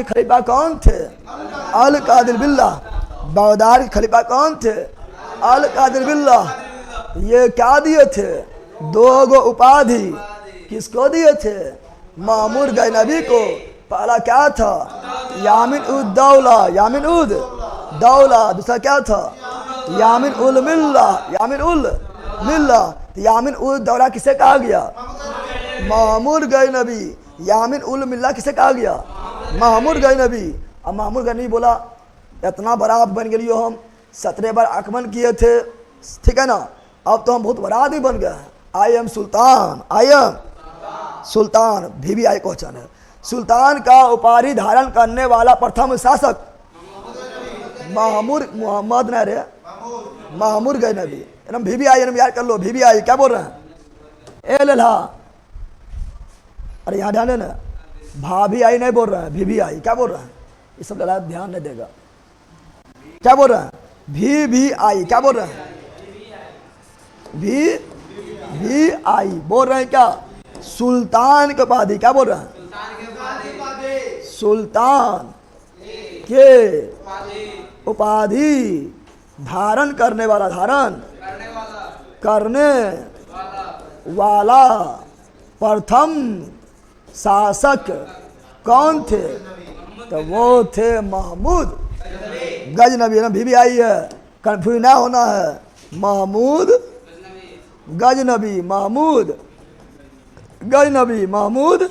खलीफा कौन थे? अल कादिर बिल्ला। बगदाद के खलीफा कौन थे? अल कादिर बिल्ला। ये क्या दिए थे? दो गो उपाधि। किसको दिए थे? महमूद गजनबी को। पहला क्या था? यामिन उद दौला, यामिन उद दौला। दूसरा क्या था? यामिन उल मिल्ला, यामिन उल मिल्ला। यामिन उल दौला किसे कहा गया? महमूद गजनबी। यामिन उल मिल्ला किसे कहा गया? महमूद गजनबी। अब महमूद गजनबी बोला इतना बड़ा आप बन गए हम, 17 बार आक्रमण किए थे, ठीक है ना, अब तो हम बहुत बड़ा आदमी बन गए हैं। I am Sultan, I am Sultan. VVI question है। सुल्तान का उपाधि धारण करने वाला प्रथम शासक मोहम्मद नहीं रे, महमूद गजनबी। एकदम VVI याद कर लो। VVI क्या बोल रहे हैं? ए लेला, अरे यहाँ ध्यान देना, भाभी आई नहीं बोल रहे हैं, VVI क्या बोल रहे हैं? ये सब लड़ा ध्यान नहीं देगा। क्या बोल रहे हैं? VVI क्या बोल रहे हैं? VVI बोल रहे हैं क्या? सुल्तान के उपाधि। क्या बोल रहे हैं? सुल्तान के उपाधि धारण करने वाला, धारण करने वाला प्रथम शासक कौन थे? तो वो थे महमूद गजनबी। VVI है, कंफ्यूज ना होना है। महमूद गजनबी, महमूद गजनबी, महमूद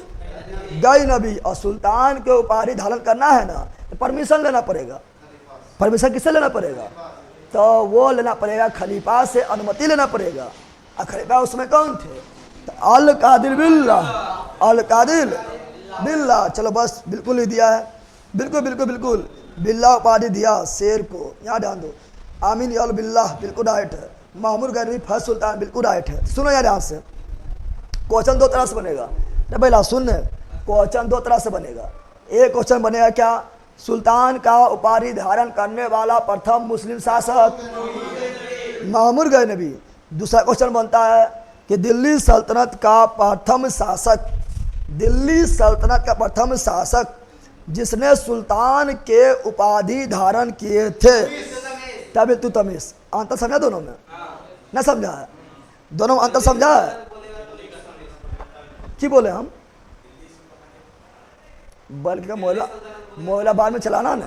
गजनबी। और सुल्तान के उपाधि धारण करना है ना, तो परमिशन लेना पड़ेगा। परमिशन किससे लेना पड़ेगा? तो वो लेना पड़ेगा खलीफा से, अनुमति लेना पड़ेगा। और खलीफा उसमें कौन थे? तो अल कादिर बिल्ला, अल कादिर बिल्ला। चलो बस, बिल्कुल ही दिया है, बिल्कुल बिल्कुल बिल्कुल। बिल्ला उपाधि दिया शेर को, यहाँ ध्यान दो। आमीन अल बिल्ला बिल्कुल राइट है। महमूद गजनबी फर्स्ट सुल्तान बिल्कुल राइट है। सुनो यार ध्यान से, क्वेश्चन दो तरह से बनेगा। नहीं पहला सुन, क्वेश्चन दो तरह से बनेगा। एक क्वेश्चन बनेगा क्या? सुल्तान का उपाधि धारण करने वाला प्रथम मुस्लिम शासक महमूद गजनबी। दूसरा क्वेश्चन बनता है कि दिल्ली सल्तनत का प्रथम शासक, दिल्ली सल्तनत का प्रथम शासक जिसने सुल्तान के उपाधि धारण किए थे। तब तू तमीज, अंतर समझा दोनों में? न समझा है? दोनों में अंतर समझा है? की बोले हम? बल्कि का मोहला बाद में चलाना ना,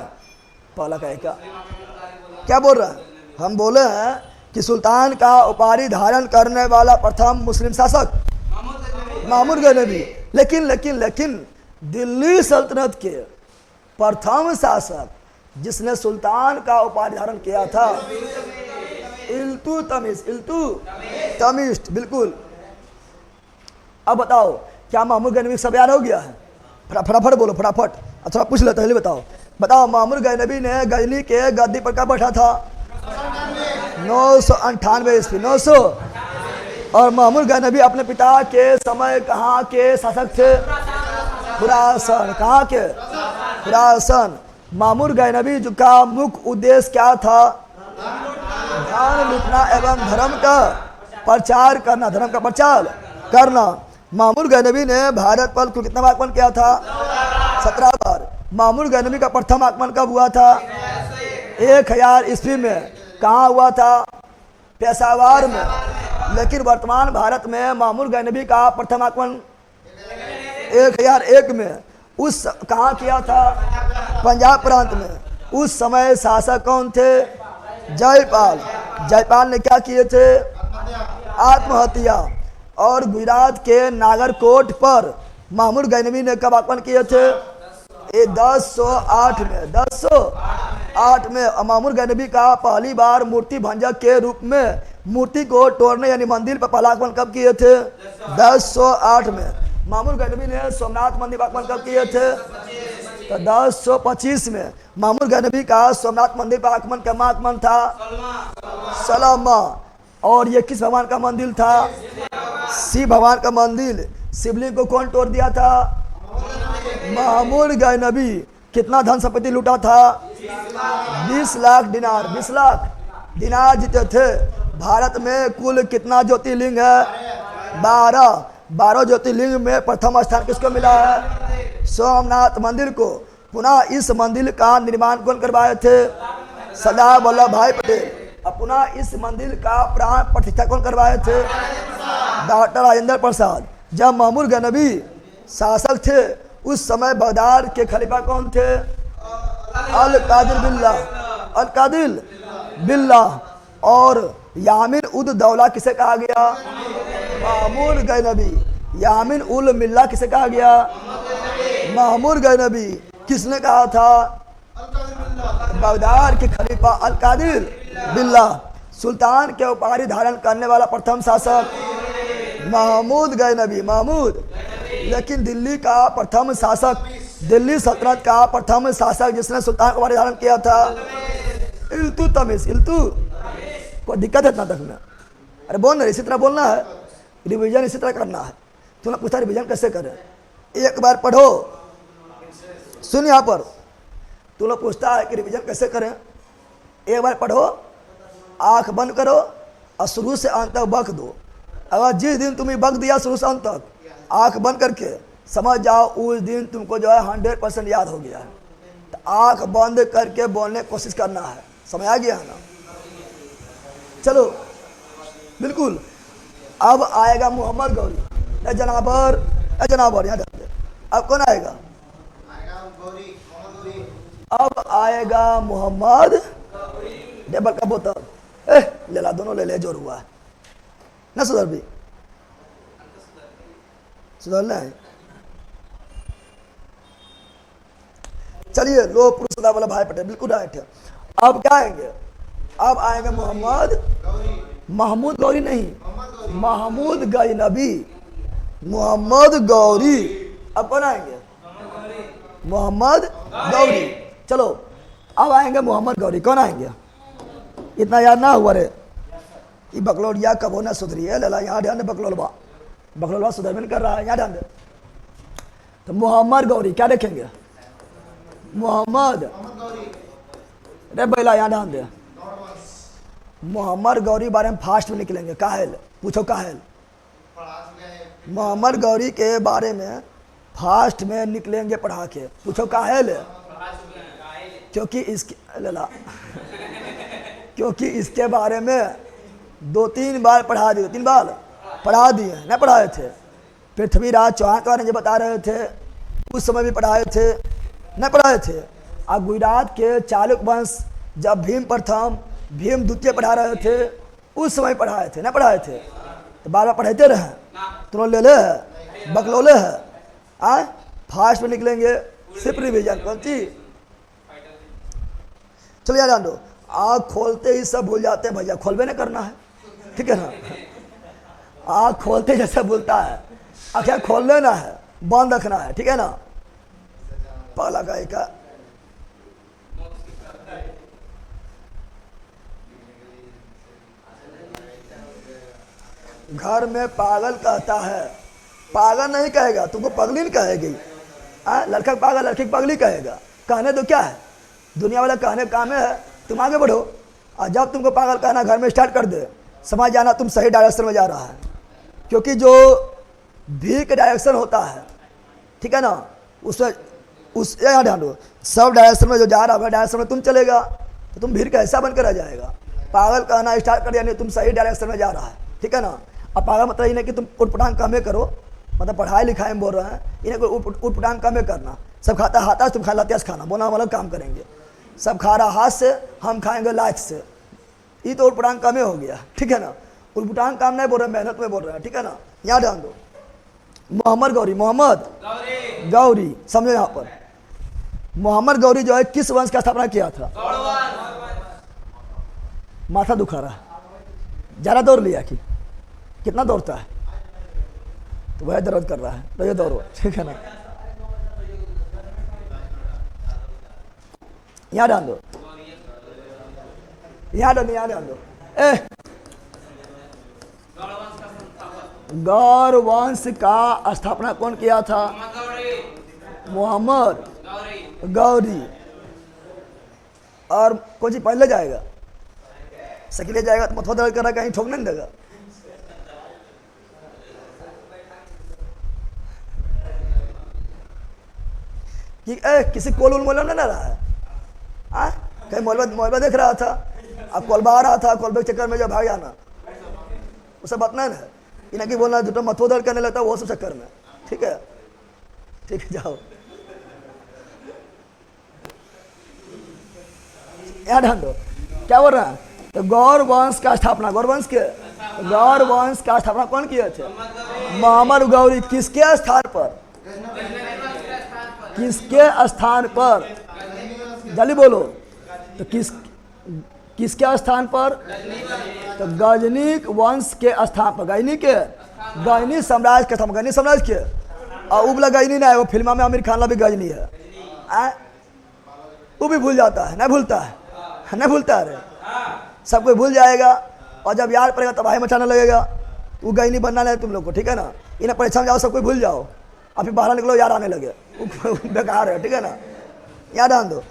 पहला कहे क्या बोल रहा है? हम बोले हैं कि सुल्तान का उपाधि धारण करने वाला प्रथम मुस्लिम शासक महमूद गजनबी। लेकिन दिल्ली सल्तनत के प्रथम शासक जिसने सुल्तान का उपाधि धारण किया था, इल्तुतमिश, इल्तुतमिश, बिल्कुल। अब बताओ क्या महमूद गजनबी सब याद हो गया है? फटाफट बोलो, फटाफट। अच्छा पूछ लेते हैं, बताओ बताओ महमूद गजनबी ने गजनी के गद्दी पर कब बैठा था? 998 ईस्वी, 900। और महमूद गजनबी अपने पिता के समय कहाँ के शासक थे? खुरासन। कहाँ के? खुरासन। महमूद गजनबी का मुख्य उद्देश्य क्या था? दान लूटना एवं धर्म का प्रचार करना, धर्म का प्रचार करना। मामूर गैनवी ने भारत पर कुल कितना आगमन किया था? 17 बार। मामूर गैनवी का प्रथम आगमन कब हुआ था? 1000 ईस्वी में। कहाँ हुआ था? पेशावर में। लेकिन वर्तमान भारत में मामूर गैनवी का प्रथम आगमन 1001 में। उस कहाँ किया था? पंजाब प्रांत में। उस समय शासक कौन थे? जयपाल। जयपाल ने क्या किए थे? आत्महत्या। और गुजरात के नागरकोट पर मामूर गैनवी ने कब आगमन किए थे? 1008 में। 1008 में मामूर गैनवी का पहली बार मूर्ति भंजक के रूप में मूर्ति को तोड़ने यानी मंदिर पर पहला आगमन कब किए थे? 1008 में। मामूर गैनवी ने सोमनाथ मंदिर पर आगमन कब किए थे? तो 1025 में। मामूर गैनवी का सोमनाथ मंदिर पर आगमन का आगमन था 16वां। और ये किस भगवान का मंदिर था? शिव भगवान का मंदिर। शिवलिंग को कौन तोड़ दिया था? मामूर गैनवी। कितना धन संपत्ति लूटा था? 20 लाख दिनार। 20 लाख दिनार जीते थे। भारत में कुल कितना ज्योतिर्लिंग है? 12। 12 ज्योतिर्लिंग में प्रथम स्थान किसको मिला है? सोमनाथ मंदिर को। पुनः इस मंदिर का निर्माण कौन करवाए थे? सरदार वल्लभ भाई पटेल। अब पुनः इस मंदिर का प्राण प्रतिष्ठा कौन करवाए थे? डॉक्टर राजेंद्र प्रसाद। जब मामूर गैनवी शासक थे उस समय बगदाद के खलीफा कौन थे? अल कादिर बिल्ला। अल कादिर बिल्ला। और यामिन उद दौला किसे कहा गया? मामूर गैनवी। यामिन उल मिल्ला किसे कहा गया? मामूर गैनवी। किसने कहा था? बगदाद के खलीफा अल कादिर बिल्ला। सुल्तान के उपाधि धारण करने वाला प्रथम शासक महमूद गैनवी। महमूद। लेकिन दिल्ली का प्रथम शासक, दिल्ली सल्तनत का प्रथम शासक जिसने सुल्तान का उपाधि धारण किया था? इल्तुतमिश। इल्तु। कोई दिक्कत है इतना तक में? अरे बोल ना, इसी तरह बोलना है, रिवीजन इसी तरह करना है। तूने पूछा रिवीजन कैसे करें? एक बार पढ़ो। सुन यहाँ पर, तू लोग पूछता है कि रिवीजन कैसे करें? एक बार पढ़ो, आंख बंद करो और शुरू से अंत तक बक दो। अगर जिस दिन तुम्हें बक दिया शुरू से अंत तक, आंख बंद करके समझ जाओ उस दिन तुमको जो है 100% याद हो गया है। तो आंख बंद करके बोलने की कोशिश करना है। समझ आ गया है ना? चलो बिल्कुल। अब आएगा मोहम्मद गौरी। जनाबर, जनाबर यहाँ दे। अब कौन आएगा? अब आएगा मोहम्मद। टेबल का बोतल ले ला, दोनों ले ले, जोर हुआ है ना? सुधर भी सुधरना है। चलिए, लो पुरुष सरदार वल्लभ भाई पटेल, बिल्कुल राइट है। अब क्या आएंगे? अब आएंगे मोहम्मद महमूद गौरी नहीं, महमूद गैनवी। मोहम्मद गौरी। अब कौन आएंगे? मोहम्मद गौरी। चलो अब आएंगे मोहम्मद गौरी। कौन आएंगे? इतना याद ना हुआ रे। ये बकलोड़िया कब होना सुधरी है? लला यहाँ ध्यान दे। बकलोलवा, बकलोलवा सुधरमेंट कर रहा है, यहाँ ध्यान दे। तो मोहम्मद गौरी क्या देखेंगे? मोहम्मद। अरे बैला यहाँ ध्यान दे। मोहम्मद गौरी बारे में फास्ट में निकलेंगे। काहेल? पूछो काहेल? मोहम्मद गौरी के बारे में फास्ट में निकलेंगे पढ़ा के। पूछो काहेल? क्योंकि इसके लला क्योंकि इसके बारे में 2-3 बार पढ़ा दिए। 3 बार पढ़ा दिए, नहीं पढ़ाए थे? पृथ्वीराज चौहान के बारे में बता रहे थे, उस समय भी पढ़ाए थे, नहीं पढ़ाए थे? अब गुजरात के चालुक्य वंश जब भीम प्रथम, भीम द्वितीय पढ़ा रहे थे, उस समय पढ़ाए थे, नहीं पढ़ाए थे? तो बार बार पढ़ाते रहे। तुम ले ले है, बकलोले है। आए फास्ट में निकलेंगे, सिर्फ रिवीजन। कौन सी? चलो यार, जान दो। आँख खोलते ही सब भूल जाते हैं भैया, खोलबे नहीं करना है, ठीक है ना? आँख खोलते जैसे बोलता है, आँखें खोल लेना है, बंद रखना है, ठीक है ना? पहला गाय का घर में पागल कहता है, पागल नहीं कहेगा, तुमको पगली कहेगी। लड़का पागल, लड़की पगली कहेगा। कहने तो क्या है? दुनिया वाला कहने काम है। तुम आगे बढ़ो, और जब तुमको पागल कहना घर में स्टार्ट कर दे, समझ जाना तुम सही डायरेक्शन में जा रहा है। क्योंकि जो भीड़ का डायरेक्शन होता है, ठीक है ना, उसमें उस यहाँ ध्यान दो, सब डायरेक्शन में जो जा रहा है डायरेक्शन में तुम चलेगा तो तुम भीड़ का हिस्सा बनकर रह जाएगा। पागल कहना स्टार्ट कर दिया नहीं, तुम सही डायरेक्शन में जा रहा है, ठीक है ना। अब पागल मतलब ये नहीं कि तुम उटपटांग कमे करो, मतलब पढ़ाई लिखाई में बोल रहे हैं, इन्हें उटपटांग कमे करना। सब खाता हाथ से, तुम खा लाते खाना, बोना हम अलग काम करेंगे। सब खा रहा हाथ से, हम खाएंगे लाइट से, ये तो उटपटांग कमे हो गया, ठीक है ना। उटपटांग काम नहीं बोल रहे, मेहनत में बोल रहे हैं, ठीक है ना। यहाँ ध्यान दो, मोहम्मद गौरी, मोहम्मद गौरी, समझो यहाँ पर मोहम्मद गौरी जो है किस वंश का स्थापना किया था? माथा दुखा रहा है, ज़्यादा दौड़ लिया कि कितना दौड़ता है, तो वह दर्द कर रहा है, तो ये दौड़ो, ठीक है ना। यहाँ ध्यान दो, यहाँ ध्यान दो। गौर वंश का स्थापना कौन किया था? मोहम्मद गौरी। और कौन सी पहले जाएगा? सकीले जाएगा तो मथुआ दर्द कर रहा, कहीं ठोक नहीं देगा। कि किसी कोल उल मोल नहीं रहा है, कहीं मोलबा देख रहा था, अब कोलबा आ रहा था, कोलबे के चक्कर में जो भाग जाना, वो सब बात नहीं है। इन्हें कि बोलना जो मथुआ दर्द करने लगता है वो सब चक्कर में, ठीक है, ठीक है, जाओ। यहाँ ध्यान दो, क्या बोल रहा है? तो गौर वंश का स्थापना, गौर वंश के गौर वंश का स्थापना कौन किए थे? मोहम्मद गौरी। किसके स्थान पर? किसके स्थान पर? जल्दी बोलो। तो किसके स्थान पर? तो गजनीक वंश के स्थान पर, गजनी साम्राज्य के स्थान, गजनी साम्राज्य के। और उबला गजनी ना है, वो फिल्मा में आमिर खान ला भी गजनी है, वो भी भूल जाता है, नहीं भूलता है, नहीं भूलता है, सब कोई भूल जाएगा। और जब याद पड़ेगा तबाही मचाने लगेगा, वो गजनी बनना नहीं तुम लोग को, ठीक है ना। इन्हें परीक्षा में जाओ, सब कोई भूल जाओ, और फिर बाहर निकलो याद आने लगे, बेकार है, ठीक है ना। याद ध्यान दो,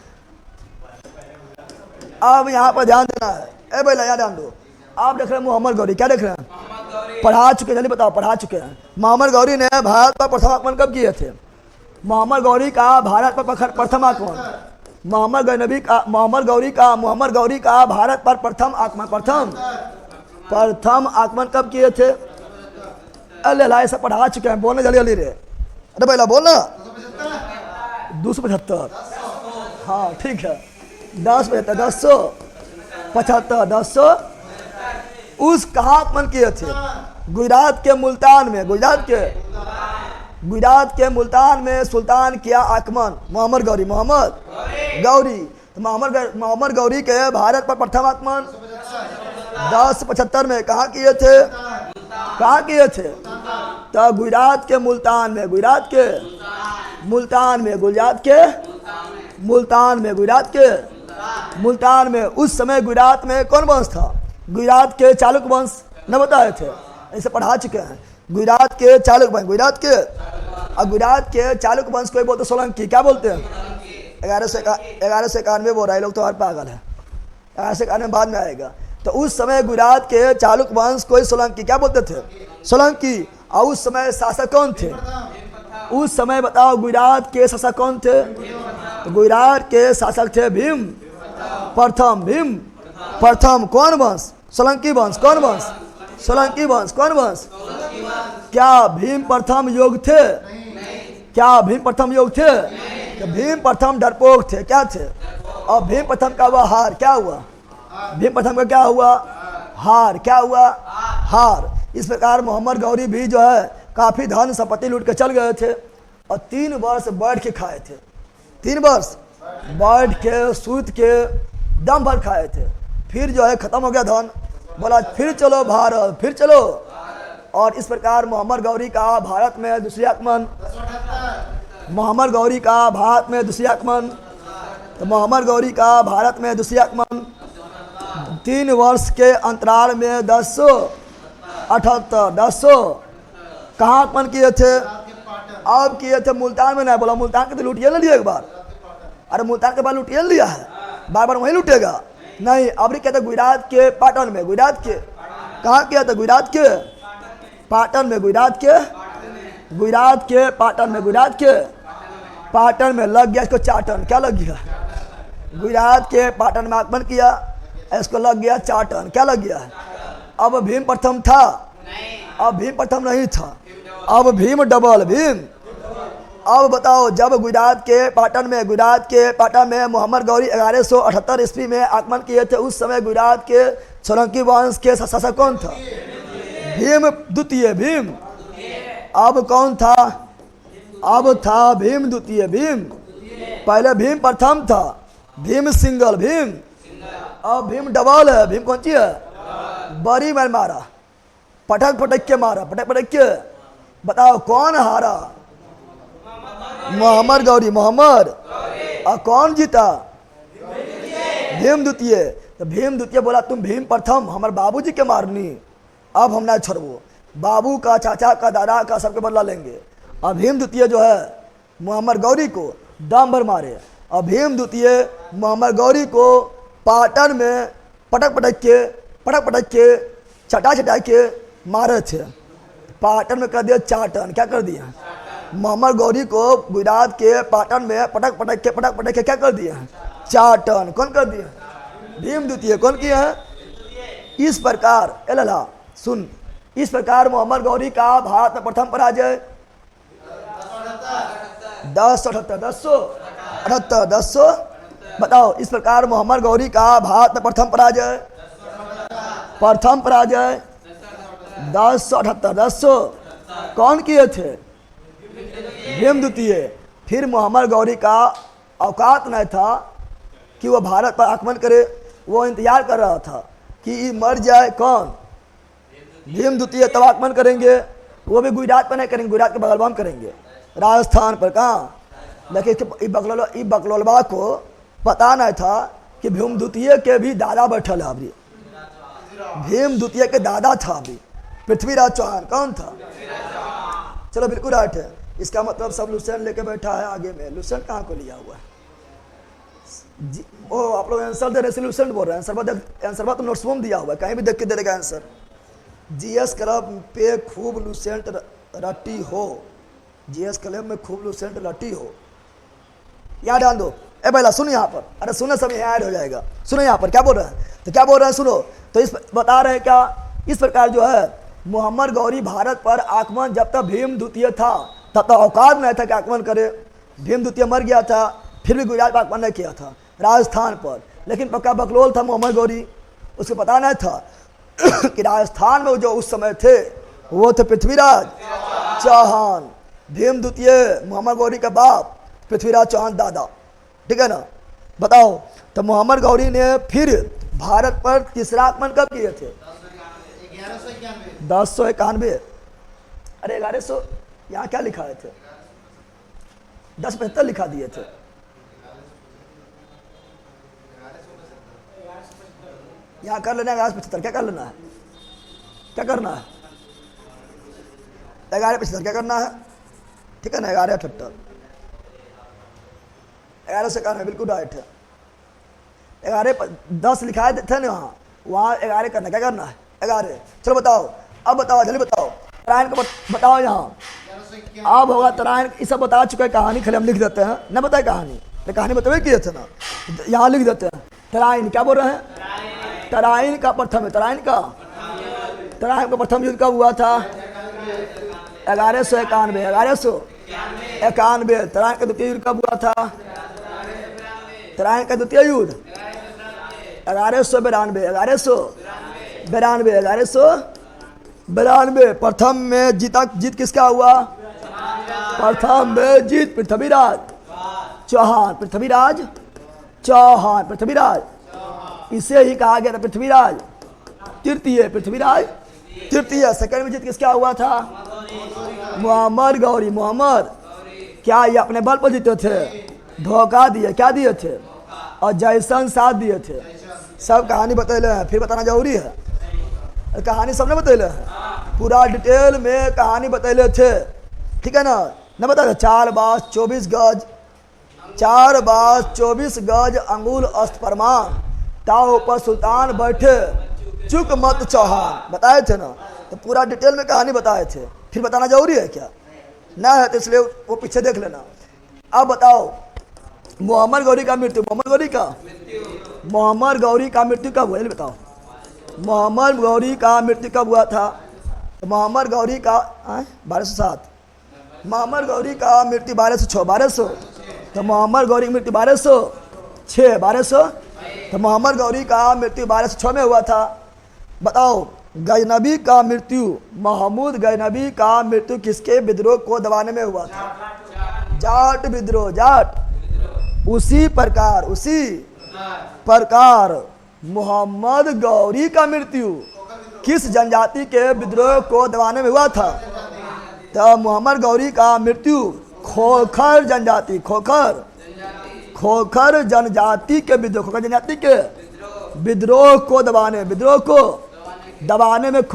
अब यहाँ पर ध्यान देना है। ए भाई याद ध्यान दो, आप देख रहे हैं मोहम्मद गौरी, क्या देख रहे हैं? पढ़ा चुके, जल्दी बताओ, पढ़ा चुके हैं। मोहम्मद गौरी ने भारत पर प्रथम आक्रमण कब किए थे? मोहम्मद गौरी का भारत पर प्रथम आक्रमण, मोहम्मद गौरी का भारत पर प्रथम आक्रमण कब किए थे? अल्लाह ला, ऐसा पढ़ा चुके हैं, बोलने जल्दी जल्दी रे, अरे भैया बोलना। 275, हाँ ठीक है, 1075, उस कहाँ आक्रमण किए थे? गुजरात के मुल्तान में, गुजरात के मुल्तान में सुल्तान किया आक्रमण मोहम्मद गौरी। मोहम्मद गौरी के भारत पर प्रथम आक्रमण 1075 में कहाँ किए थे? तो गुजरात के मुल्तान में, मुल्तान में। उस समय गुजरात में कौन वंश था? गुजरात के चालुक वंश, न बताए थे, ऐसे पढ़ा चुके हैं। गुजरात के चालुक वंश, गुजरात के चालुक वंश को बोलते सोलंकी, क्या बोलते हैं? 1191 बोल रहा है, लोग तो हर पागल है, 1191 बाद में आएगा। तो उस समय गुजरात के चालुक वंश को सोलंकी क्या बोलते थे? सोलंकी। और उस समय शासक कौन थे? उस समय बताओ, गुजरात के शासक कौन थे? तो गुजरात के शासक थे भीम प्रथम। कौन वंश? सोलंकी वंश। कौन वंश? सोलंकी वंश। कौन वंश? क्या भीम प्रथम योग थे? क्या भीम प्रथम डरपोक थे? क्या थे? और भीम प्रथम का हुआ हार, क्या हुआ? भीम प्रथम का क्या हुआ? हार। क्या हुआ? हार। इस प्रकार मोहम्मद गौरी भी जो है काफी धन संपत्ति लूट के चल गए थे, और 3 वर्ष बैठ के खाए थे, 3 वर्ष बैठ के सूत के दम भर खाए थे। फिर जो है खत्म हो गया धन, बोला फिर चलो भारत, फिर चलो। और इस प्रकार मोहम्मद गौरी का भारत में दूसरी आक्रमण, तो मोहम्मद गौरी का भारत में दूसरी आक्रमण 3 वर्ष के अंतराल में 1078 कहाँ आक्रमण किए थे? अब किए थे मुल्तान में। नहीं बोला, मुल्तान के तो लूटिए ले लिया एक बार, अरे मुल्तान के बाद लूटिए लिया है, बार बार वहीं लूटेगा, नहीं, अबरी क्या था? गुजरात के पाटन में। गुजरात के कहाँ किया था? गुजरात के पाटन में। गुजरात के पाटन में। गुजरात के पाटन में लग गया इसको चाटन। क्या लग गया? गुजरात के पाटन में आगमन किया, इसको लग गया चाटन। क्या लग गया? अब भीम प्रथम था, अब भीम प्रथम नहीं था, अब भीम डबल भीम। अब बताओ, जब गुजरात के पाटन में मोहम्मद गौरी 1178 ईस्वी में आगमन किए थे, उस समय गुजरात के सोलंकी वंश के शासक कौन था? भीम द्वितीय भीम। अब कौन था? अब था भीम द्वितीय भीम। पहले भीम प्रथम था, भीम सिंगल भीम, अब भीम डबल है। भीम कौन सी है? बड़ी मैल मारा, पटक के मारा, पटक के। बताओ कौन हारा? मोहम्मद गौरी, मोहम्मद। और कौन जीता? भीम द्वितीय। तो भीम द्वितीय बोला, तुम भीम प्रथम हमारे बाबूजी के मारनी, अब हम ना छोड़ो, बाबू का, चाचा का, दादा का, सबके बदला लेंगे। और भीम द्वितीय जो है मोहम्मद गौरी को दम भर मारे। और भीम द्वितीय मोहम्मद गौरी को पाटन में पटक के चटा के मारे थे। पाटन में कर दिया चाटन। क्या कर दिया? मोहम्मद गौरी को गुजरात के पाटन में पटक के क्या कर दिया? चाटन। कौन कर दिया? भीम द्वितीय। कौन किया है? इस प्रकार एलला सुन, इस प्रकार मोहम्मद गौरी का भारत में प्रथम पराजय 1078। बताओ, इस प्रकार मोहम्मद गौरी का भारत में प्रथम पराजय 1078। कौन किए थे? भीम द्वितीय। फिर मोहम्मद गौरी का औकात नहीं था कि वह भारत पर आक्रमण करे, वो इंतजार कर रहा था कि मर जाए कौन? भीम द्वितीय। तब आक्रमण करेंगे, वो भी गुजरात पर नहीं करेंगे, गुजरात के बगलवा में करेंगे, राजस्थान पर। कहाँ? लेकिन बकलोलबा को पता नहीं था कि भीम द्वितीय के भी दादा बैठल है। अभी भीम द्वितीय के दादा था अभी पृथ्वीराज चौहान। कौन था? चलो बिल्कुल राइट है। इसका मतलब सब लुसेंट लेके बैठा है आगे में। लुसेंट कहाँ को लिया हुआ है? ओ आप लोग आंसर दे रहे हैं, लुसेंट बोल रहे हैं। आंसर तो नोट्स में दिया हुआ है, कहीं भी देख के दे देगा आंसर। जीएस क्लब पे खूब लुसेंट रटी हो, जीएस क्लब में खूब लुसेंट रटी हो। यहाँ ध्यान दो। ए पहला सुनो यहाँ पर, अरे सुनो सब यहाँ ऐड हो जाएगा। सुनो यहाँ पर क्या बोल रहे हैं, तो क्या बोल रहे हैं सुनो। तो इस बता रहे हैं क्या, इस प्रकार जो है मोहम्मद गौरी भारत पर आक्रमण, जब तक भीम द्वितीय था तब तक औकात नहीं था कि आक्रमण करे। भीम द्वितीय मर गया था, फिर भी गुजरात पर आक्रमण नहीं किया था, राजस्थान पर। लेकिन पक्का बकलोल था मोहम्मद गौरी, उसको पता नहीं था कि राजस्थान में जो उस समय थे वो थे पृथ्वीराज चौहान। भीम द्वितीय मोहम्मद गौरी का बाप, पृथ्वीराज चौहान दादा। ठीक है ना? बताओ, तो मोहम्मद गौरी ने फिर भारत पर तीसरा आक्रमण कब किए थे? 1091। अरे 1100 यहाँ क्या लिखा थे? 1075 लिखा दिए थे। यहाँ कर लेना 1175। क्या कर लेना है? क्या करना है? 1175 क्या करना है? ठीक है ना? 1178 1191 बिल्कुल राइट है। 10 लिखाए थे ना वहाँ 11 करना। क्या करना है? 11। चलो बताओ, अब बताओ, जल्दी बताओ। तराइन को बताओ यहाँ। अब होगा तराइन, ये सब बता चुके हैं। कहानी खाली हम लिख देते हैं, न बताए कहानी, तो कहानी बतावे किए थे ना, यहाँ लिख देते हैं। तराइन क्या बोल रहे हैं? तराइन का प्रथम है। तराइन का प्रथम युद्ध कब हुआ था? 1191। 1191। तराइन का द्वितीय युद्ध कब हुआ था? तराइन का द्वितीय युद्ध 1192। प्रथम में जीत किसका हुआ? प्रथम में जीत पृथ्वीराज चौहान। पृथ्वीराज इसे ही कहा गया था पृथ्वीराज तृतीय। सेकंड में जीत किसका हुआ था? मोहम्मद गौरी। मोहम्मद क्या ये अपने बल पर जीते थे? धोखा दिए। क्या दिए थे? और जैसन साथ दिए थे। सब कहानी बतैले हैं, फिर बताना जरूरी है। कहानी सबने बतैले हैं, पूरा डिटेल में कहानी बतैले थे। ठीक है ना? न बता 4 बास 24 गज अंगुल अस्त प्रमाण। ताव पर सुल्तान बैठे चुक मत चौहान, बताए थे ना, तो पूरा डिटेल में कहानी बताए थे, फिर बताना जरूरी है क्या? ना है तो इसलिए वो पीछे देख लेना। अब बताओ मोहम्मद गौरी का मृत्यु, मोहम्मद गौरी का मृत्यु कब हुआ, बताओ। मोहम्मद गौरी का मृत्यु कब हुआ था? तो मोहम्मद गौरी का 1207, मोहम्मद गौरी का मृत्यु 1206, तो मोहम्मद गौरी की मृत्यु 1206, तो मोहम्मद गौरी का मृत्यु 1206 में हुआ था। बताओ गजनबी का मृत्यु, महमूद गजनबी का मृत्यु किसके विद्रोह को दबाने में हुआ था? जाट विद्रोह, जाट। उसी प्रकार मोहम्मद गौरी का मृत्यु किस जनजाति के विद्रोह को दबाने में हुआ था? तो मोहम्मद गौरी का मृत्यु खोखर जनजाति, खोखर जनजाति के विद्रोह को दबाने में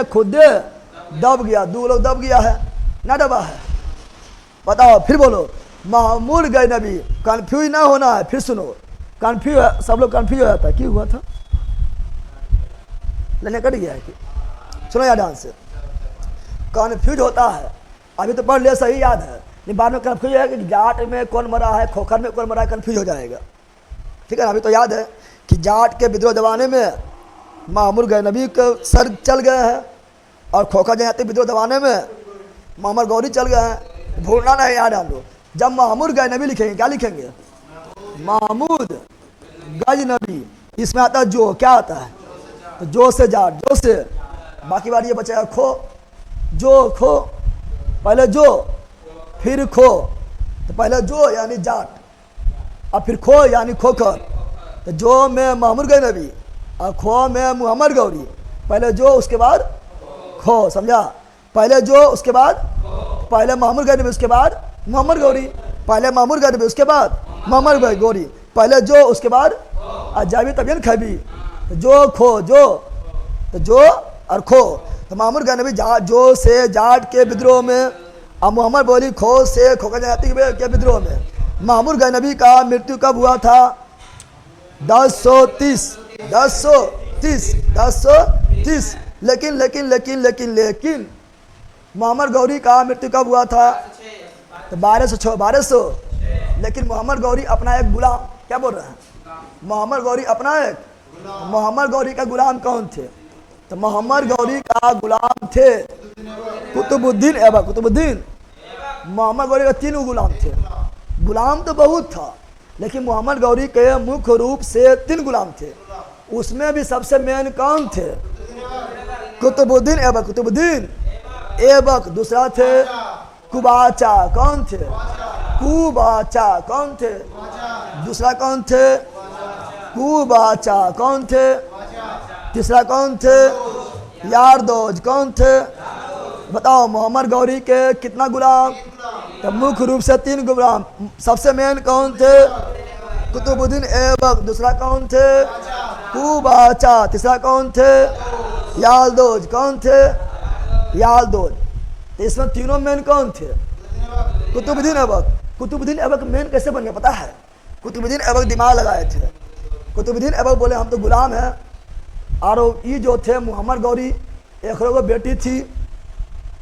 खुद दब गया, 2 लोग दब गया है ना दबा है? बताओ फिर बोलो। महमूद गजनबी, कंफ्यूज ना होना है, फिर सुनो, कंफ्यूज सब लोग कंफ्यूज हो जाता है, क्यों हुआ था? लेने कट गया है कि सुनो यार ध्यान से, कंफ्यूज होता है, अभी तो पढ़ लिया सही याद है, लेकिन बाद में कंफ्यूज है कि जाट में कौन मरा है, खोखर में कौन मरा है, कंफ्यूज हो जाएगा। ठीक है, अभी तो याद है कि जाट के विद्रोह दबाने में महमूद गजनबी के सर चल गए हैं और खोखर जनजाति विद्रोह दबाने में मोहम्मद गौरी चल गए हैं। भूलना नहीं याद हम लोग, जब महमूद गजनबी लिखेंगे क्या लिखेंगे? महमूद गजनबी, इसमें आता है जो, क्या आता है? तो जो से जाट, जो से, बाकी बार ये बचेगा खो, जो खो, पहले जो फिर खो, तो पहले जो यानी जाट और फिर खो यानी खोखर। तो जो में महमूद गजनबी और खो में मोहम्मद गौरी, पहले जो उसके बाद खो, समझा? पहले जो उसके बाद, पहले महमूद गजनबी उसके बाद मोहम्मद गौरी, पहले महमूद गजनबी उसके बाद मोहम्मद गौरी, पहले जो उसके बाद अजाबी तबियन खबी, तो जो खो, जो, तो जो और खो, तो महमूद गजनबी जो से जाट के विद्रोह में और मोहम्मद गौरी खो से खोखर जनजाति के विद्रोह में। महमूद गजनबी का मृत्यु कब हुआ था? 1030। लेकिन मोहम्मद गौरी का मृत्यु कब हुआ था? तो 1206। लेकिन मोहम्मद गौरी अपना एक गुलाम, क्या बोल रहे हैं? मोहम्मद गौरी अपना एक, मोहम्मद गौरी का गुलाम कौन थे? तो मोहम्मद गौरी का गुलाम थे कुतुबुद्दीन ऐबक, मोहम्मद गौरी का 3 गुलाम थे। गुलाम तो बहुत था, लेकिन मोहम्मद गौरी के मुख्य रूप से 3 गुलाम थे। उसमें भी सबसे मेन कौन थे? कुतुबुद्दीन ऐबक। दूसरा थे कुबाचा, कौन थे? कुबाचा, कौन थे? दूसरा कौन थे? कुबाचा, कौन थे? तीसरा कौन थे? यारदोज, कौन थे? बताओ मोहम्मद गौरी के कितना गुलाम? तो मुख्य रूप से 3 गुलाम। सबसे मेन कौन थे? कुतुबुद्दीन ऐबक। दूसरा कौन थे? कुबाचा। तीसरा कौन थे? यालदोज। कौन थे? यालदोज। तो इसमें तीनों मेन कौन थे? कुतुबुद्दीन ऐबक। कुतुबुद्दीन ऐबक मेन कैसे बन गया पता है? कुतुबुद्दीन ऐबक दिमाग लगाए थे। कुतुबुद्दीन ऐबक बोले हम तो गुलाम हैं, और ये जो थे मोहम्मद गौरी, एक बेटी थी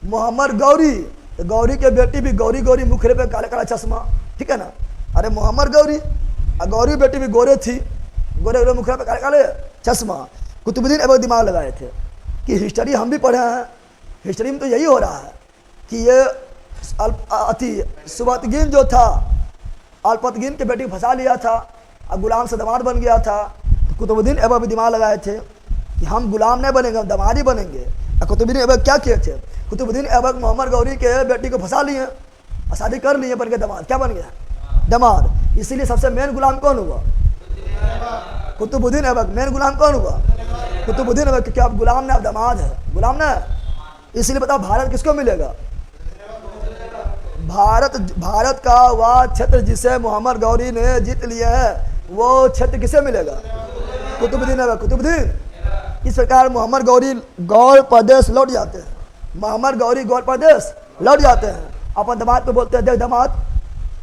मोहम्मद गौरी, तो गौरी के बेटी भी गौरी मुखरे पे काला काला चश्मा, ठीक है ना? अरे मोहम्मद गौरी और गौरी बेटी भी गोरे थी, गोरे मुखरे पे काले काले चश्मा। कुतुबुद्दीन ऐबक दिमाग लगाए थे कि हिस्ट्री हम भी पढ़े हैं, हिस्ट्री में तो यही हो रहा है कि ये सुबतगीन जो था अल्पतगीन के बेटी को फंसा लिया था और गुलाम से दामाद बन गया था। तो कुतुबुद्दीन ऐबक भी दिमाग लगाए थे कि हम गुलाम नहीं बनेंगे, हम दामाद ही बनेंगे। और कुतुबुद्दीन ऐबक क्या किए थे? कुतुबुद्दीन ऐबक मोहम्मद गौरी के बेटी को फंसा लिए और शादी कर लिए, बन गए दामाद। क्या बन गया? दामाद। इसीलिए सबसे मेन गुलाम कौन हुआ? कुतुबुद्दीन ऐबक। मेन गुलाम कौन हुआ? कुतुबुद्दीन ऐबक। क्योंकि आप गुलाम ना, आप दामाद है, गुलाम ना। इसीलिए बताओ भारत किसको मिलेगा? भारत का वह क्षेत्र जिसे मोहम्मद गौरी ने जीत लिया है, वो क्षेत्र किसे मिलेगा? कुतुबुद्दीन ऐबक। कुतुबुद्दीन। इस प्रकार मोहम्मद गौरी गौर प्रदेश लौट जाते हैं, मोहम्मद गौरी गौर प्रदेश लौट जाते हैं। अपन दामाद को बोलते हैं देख दामाद,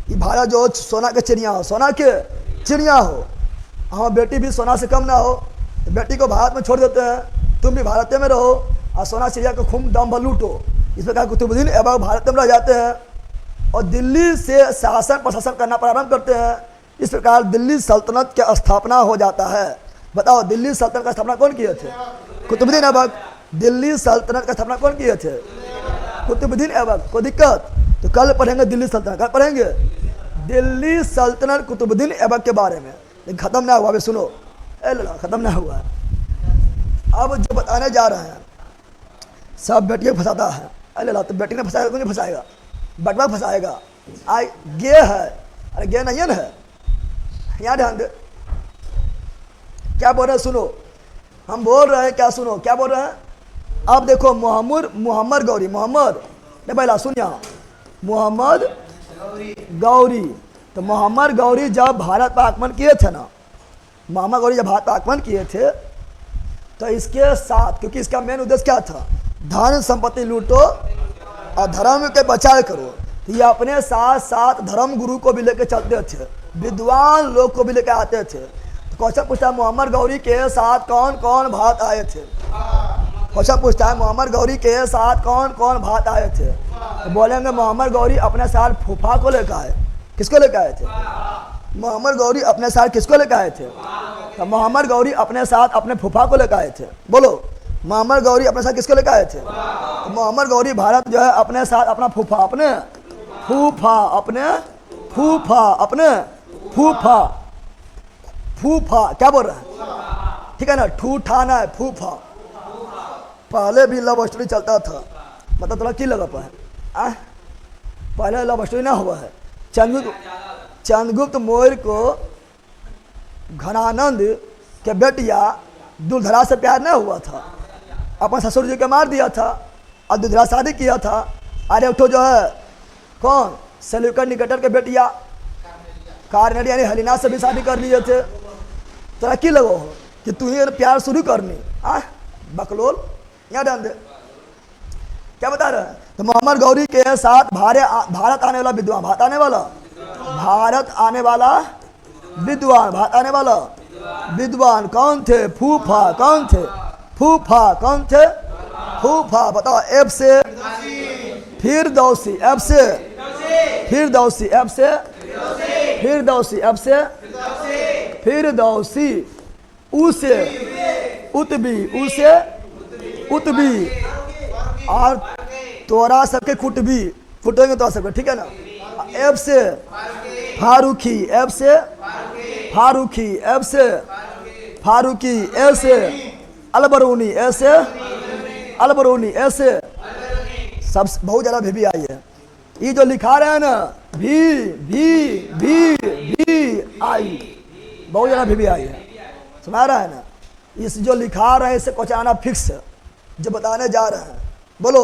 ये भारत जो सोना के चिड़िया, सोना के चिड़िया हो, हमारी बेटी भी सोना से कम ना हो, तो बेटी को भारत में छोड़ देते हैं, तुम भी भारत में रहो और सोना चिड़िया को खूब दम भर लूटो। इस प्रकार कुतुबुद्दीन ऐबक भारत में रह जाते हैं और दिल्ली से शासन प्रशासन करना प्रारंभ करते हैं। इस प्रकार दिल्ली सल्तनत की स्थापना हो जाता है। बताओ दिल्ली सल्तनत का स्थापना कौन किए थे? कुतुबुद्दीन ऐबक। दिल्ली सल्तनत का स्थापना कौन किए थे? कुतुबुद्दीन ऐबक। कोई दिक्कत? तो कल पढ़ेंगे दिल्ली सल्तनत, कल पढ़ेंगे दिल्ली सल्तनत कुतुबुद्दीन ऐबक के बारे में। लेकिन ख़त्म ना हुआ, अभी सुनो, ए लड़ा ख़त्म ना हुआ है। अब जो बताने जा रहे हैं सब बेटियों को फंसाता है। अरे ला, तो बेटी ने फंसाएगा, कौन फंसाएगा? बटवा फंसाएगा। आ गे है, अरे गे नहीं है ना, यहाँ ध्यान दे। क्या बोल रहे हैं सुनो, हम बोल रहे हैं क्या, सुनो क्या बोल रहे हैं। अब देखो मोहम्मद गौरी, मोहम्मद नहीं पहला सुन यहाँ, मोहम्मद गौरी। तो मोहम्मद गौरी जब भारत पर आक्रमण किए थे ना, मोहम्मद गौरी जब भारत पर आक्रमण किए थे तो इसके साथ, क्योंकि इसका मेन उद्देश्य क्या था, धन संपत्ति लूटो और धर्म के बचाव करो, तो ये अपने साथ साथ धर्म गुरु को भी लेकर चलते थे, विद्वान लोग को भी लेकर आते थे। तो क्वेश्चन पूछता है मोहम्मद गौरी के साथ कौन कौन भारत आए थे? क्वेश्चन पूछता है मोहम्मद गौरी के साथ कौन कौन भारत आए थे? तो बोलेंगे मोहम्मद गौरी अपने साथ फूफा को लेकर आए। किसको लेकर आए थे? मोहम्मद गौरी अपने साथ किसको लेकर आए थे? तो मोहम्मद गौरी अपने साथ अपने फूफा को लेकर आए थे। बोलो, मोहम्मद गौरी अपने साथ किसको लेकर आए थे? तो मोहम्मद गौरी भारत जो है अपने साथ अपना फूफा, अपने फूफा, अपने फूफा, अपने फूफा, फूफा क्या बोल रहे हैं? ठीक है ना, ठूठाना है फूफा। पहले भी लव स्टोरी चलता था, मतलब थोड़ा की लगा पाए, पहले लव स्टोरी ना हुआ है। चंद्रगुप्त मौर्य को घनानंद के बेटिया दुर्धरा से प्यार नहीं हुआ था, अपन ससुर जी के मार दिया था और दुर्धरा शादी किया था। अरे उठो जो है कौन, सेल्यूकस निकेटर के बेटिया कार्नेलिया यानी हेलिना से भी शादी कर लिए थे। तो की लगो हो कि तू ही प्यार शुरू करनी, बकलोल। यहाँ ध्यान दे क्या बता रहे हैं। तो मोहम्मद गौरी के साथ भारत आने वाला विद्वान, भारत आने वाला विद्वान कौन थे? फूफा। कौन थे? फूफा। कौन थे? फूफा। बताओ, एफ से फिरदौसी, एफ से फिरदौसी, एफ से फिरदौसी, एफ से फिरदौसी, ऊ से उतबी, ऊ से उतबी, और तोरा सबके कुटबी, कुटेंगे तो सबके, ठीक है ना। एफ से फारूकी, एफ से फारूकी, एफ से फारूकी, ए से अलबरूनी, ए से अलबरूनी, ए से सब बहुत ज़्यादा भी आई है। ये जो लिखा रहे हैं ना, भी आई, बहुत ज़्यादा भी आई है, सुना रहा है ना। इस जो लिखा रहे हैं इससे कुछ आना फिक्स है, जो बताने जा रहे हैं। बोलो,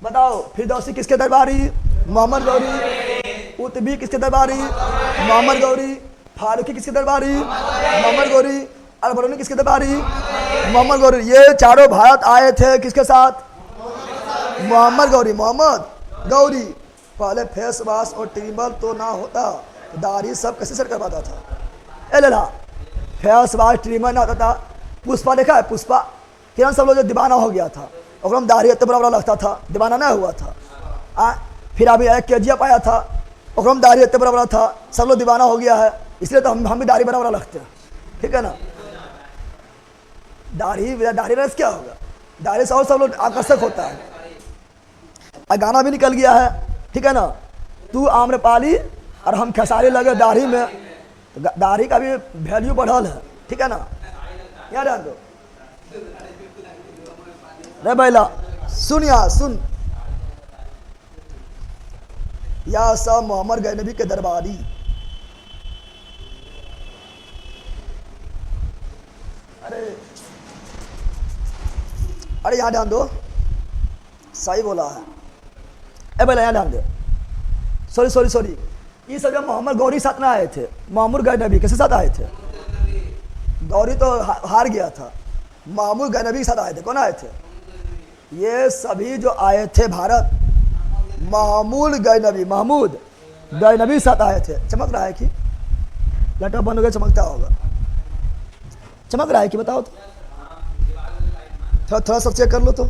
बताओ, फिरदौसी किसके दरबारी? मोहम्मद गौरी। उतबी किसके दरबारी? मोहम्मद गौरी। फारूकी किसके दरबारी? मोहम्मद गौरी। अलबरूनी किसके दरबारी? मोहम्मद गौरी। ये चारों भारत आए थे किसके साथ? मोहम्मद गौरी, मोहम्मद गौरी। पहले फेस वाश और ट्रिमर तो ना होता, दाढ़ी सब कैसे सेट करवाता था? लेला, फेस वाश ट्रिमर ना होता था। पुष्पा देखा है? पुष्पा किरण सब लोग जो दीवाना हो गया था, और हम दाढ़ी इतना बड़ा लगता था, दीवाना नहीं हुआ था। फिर अभी एक KGF आया था, और हम दाढ़ी इतना बड़ा था, सब लोग दीवाना हो गया है, इसलिए तो हम भी दाढ़ी बड़ा लगते हैं, ठीक है ना। दाढ़ी रस क्या होगा, दाढ़ी से और सब लोग आकर्षक होता है। और गाना भी निकल गया है, ठीक है ना, तू आम्रपाली और हम खेसारी लगे दाढ़ी में, तो दाढ़ी का भी वैल्यू बढ़ल है, ठीक है ना। याद है दो रे बैला, सुन यहाँ सुन, या सब मोहम्मद गैनवी के दरबारी। अरे यहाँ ध्यान दो, सही बोला है। ए बैला यहाँ ध्यान दे, सॉरी, ये सब जब मोहम्मद गौरी साथ में आए थे, मोहम्मद गैनवी किसके साथ आए थे? गौरी तो हार गया था, मोहम्मद गैनवी के साथ आए थे। कौन आए थे? ये सभी जो आए थे भारत, महमूद गैनवी साथ आए थे। चमक रहा है कि लैपटॉप बंद हो गया, चमकता होगा। चमक रहा है कि बताओ तो, थोड़ा सा चेक कर लो तो।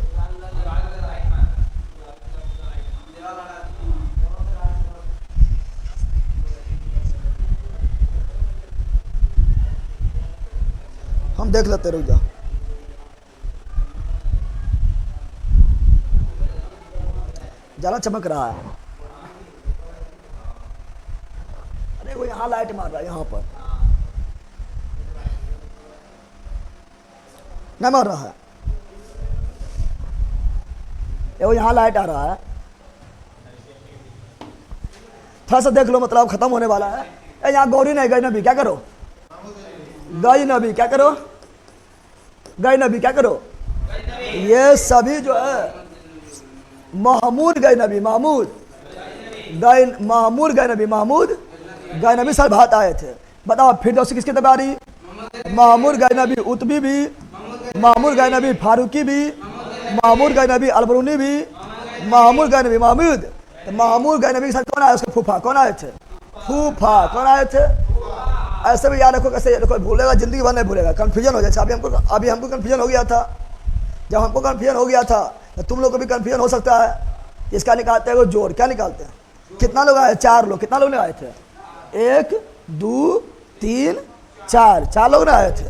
हम देख लेते, रुक जा। ज़्यादा चमक रहा है। अरे वो यहाँ लाइट मार रहा है, यहाँ पर नहीं मार रहा है। वो यहाँ लाइट आ रहा है, थोड़ा सा देख लो, मतलब खत्म होने वाला है। यहाँ गौरी नहीं गई नबी, क्या करो? गई नबी क्या करो? गई नबी क्या करो? ये सभी जो है महमूद गए नबी, महमूद गए, महमूद गए नबी, महमूद गए नबी सब हाथ आए थे। बताओ फिर दोस्त किसकी तबारी? महमूद गए नबी, उतबी भी, महमूद गए नबी, फारूकी भी, महमूद गए नबी, अलबरूनी भी, महमूद गए नबी, महमूद। तो महमूद गए नबी के साथ कौन आया? उसके फूफा कौन आए थे? फूफा कौन आए थे? ऐसे भी याद रखो, कैसे कोई भूलेगा, जिंदगी भर नहीं भूलेगा, कंफ्यूजन हो जाए। अभी हमको कंफ्यूजन हो गया था। जब हमको कंफ्यूजन हो गया था तो तुम लोग को भी कंफ्यूजन हो सकता है। इसका निकालते हैं वो जोड़, क्या निकालते हैं? कितना लोग आए? 4 लोग। कितना लोग आए थे? 1 2 3 4, 4 लोग ना आए थे।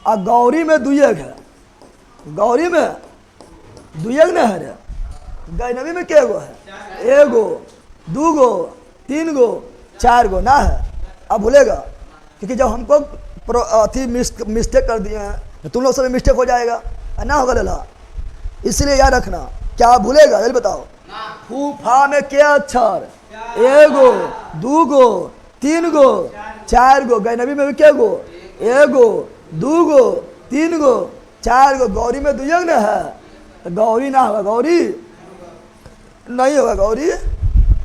और गौरी में दुयग है, गौरी में दुयग न है। गैनवी में क्या गो है? 1 गो 2 गो 3 गो 4 गो ना है। अब भूलेगा, क्योंकि जब हमको मिस्टेक कर दिए हैं तो तुम लोग सब मिस्टेक हो जाएगा ना, होगा लला। इसलिए याद रखना। क्या भूलेगा? जल्दी बताओ। फूफा में क्या अक्षर? 1 गो 2 गो 3 गो 4 गो। गैनवी में भी क्या गो? 1 गो 2 गो 3 गो 4 गो। गौरी में दुयग न है, गौरी ना होगा, गौरी नहीं होगा, गौरी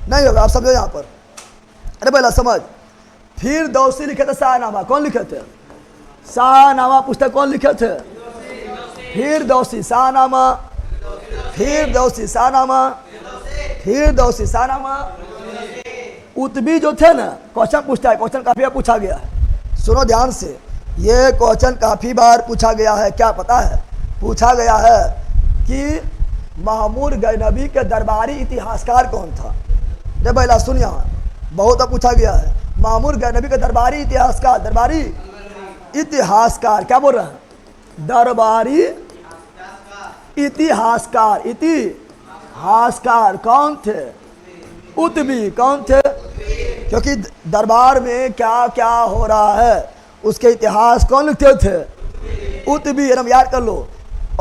नहीं होगा। आप समझो यहाँ पर। अरे पहला समझ। फिर दौसी लिखे थे शाहनामा, कौन लिखे थे? शाहनामा पुस्तक कौन लिखे थे? फिर दौसी शाहनामा, फिर दौसी शाहनामा, फिर दौसी शाहनामा। उतबी जो थे ना, क्वेश्चन पूछता है, क्वेश्चन काफी बार पूछा गया है। सुनो ध्यान से, ये क्वेश्चन काफी बार पूछा गया है। क्या पता है? पूछा गया है कि महमूद गैनवी के दरबारी इतिहासकार कौन था। जब पहला सुन, यहाँ बहुत पूछा गया है। महमूद गैनवी के दरबारी इतिहासकार, दरबारी इतिहासकार क्या बोल रहे हैं? दरबारी इतिहासकार, इतिहासकार कौन थे? उतबी कौन थे? क्योंकि दरबार में क्या क्या हो रहा है उसके इतिहास कौन लिखते थे? उतबी। हम याद कर लो।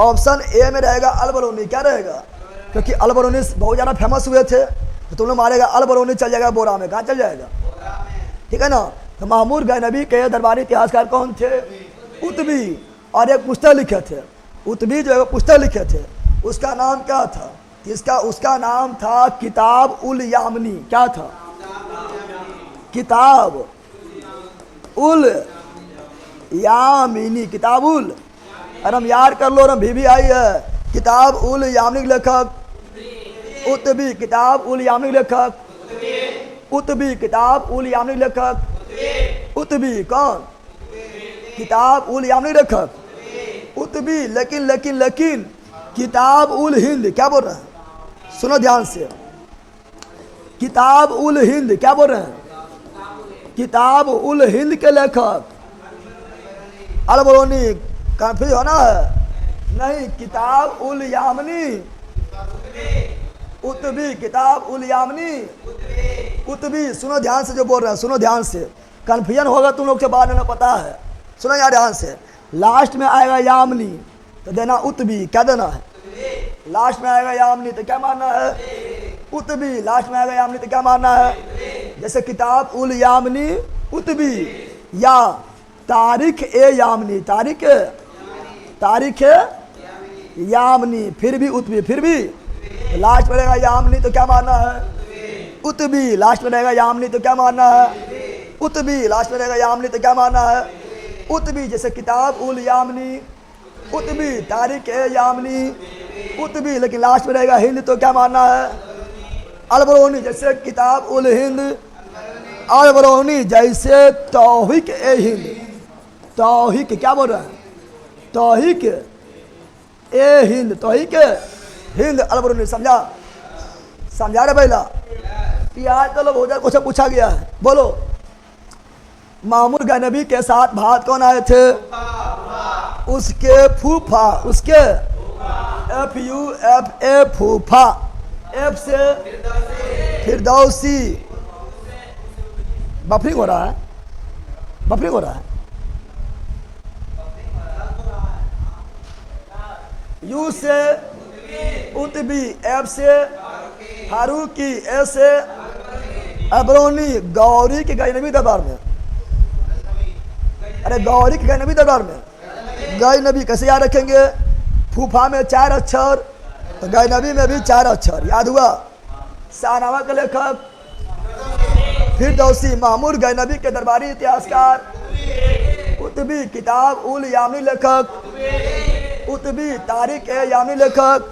ऑप्शन ए में रहेगा अलबरूनी। क्या रहेगा? क्योंकि अलबरूनी बहुत ज़्यादा फेमस हुए थे, तो तुम लोग मारेगा अलबरूनी, चल जाएगा बोरा में। कहाँ चल जाएगा? ठीक है ना। तो महमूद गैनवी के दरबारी इतिहासकार कौन थे? उतबी। और एक पुस्तक लिखे थे, उतबी जो है पुस्तक लिखे थे, उसका नाम क्या था? उसका नाम था किताब उल यामनी। क्या था? किताब उल यामिनी, किताब उल। और हम याद कर लो, रम भी आई है। किताब उल यामनी लेखक उतबी, किताब उल यामनी लेखक उतबी, किताब उल यामनी लेखक उतबी। कौन? किताब उल यामनी लेखक उतबी। लेकिन लेकिन लेकिन किताब उल हिंद क्या बोल रहे हैं? सुनो ध्यान से। किताब उल हिंद क्या बोल रहे हैं? किताब उल हिंद के लेखक अलबरूनी। कंफ्यूज होना है नहीं। किताब उल यामनी उतबी, किताब उल यामनी उतबी। सुनो ध्यान से जो बोल रहे हैं, सुनो ध्यान से। कंफ्यूजन होगा तुम लोग के बाद में, पता है। सुनो यार ध्यान से। लास्ट में आएगा यामनी तो देना उतबी। क्या देना है? लास्ट में आएगा यामनी तो क्या मानना है? उतबी। लास्ट में आएगा यामनी तो क्या मानना है? जैसे किताब उल यामनी उतबी, या तारीख ए यामनी, तारीख यामनी, फिर भी उतबी, फिर भी लास्ट में रहेगा यामनी तो क्या मानना है? उतबी। लास्ट में रहेगा यामनी तो क्या मानना है? उतबी। लास्ट में रहेगा यामनी तो क्या मानना है? उतबी। जैसे किताब उल यामनी उतबी, तारीख ए यामनी उतबी, लेकिन लास्ट में रहेगा हिंद तो क्या मानना है? अलबरूनी। जैसे किताब उल हिंद अलबरौनी जैसे तौहिक ए हिंद, तौहिक क्या बोल रहा है, तौहिक ए हिंद, तौहिक हिंद अलबरौनी। समझा, समझा रहे पहला। आज तो लोग हो जाए, कुछ पूछा गया है, बोलो। मामूर गैनबी के साथ भात कौन आए थे? उसके फूफा, उसके FUFA फूफा, F से फिरदौसी। बफरिंग हो रहा है, बफरिंग हो रहा है। U से उतबी, F से फारूकी, A से अबरोनी। गौरी के गैनबी दरबार में, अरे गौरी के गैनबी दरबार में गैनबी कैसे याद रखेंगे? फूफा में 4 अक्षर, तो गैनबी में भी 4 अक्षर, याद हुआ। शाहनामा के लेखक फिरदौसी, मामूर गैनबी के दरबारी इतिहासकार उतबी, किताब उल यामनी लेखक उतबी, तारीख ए यामनी लेखक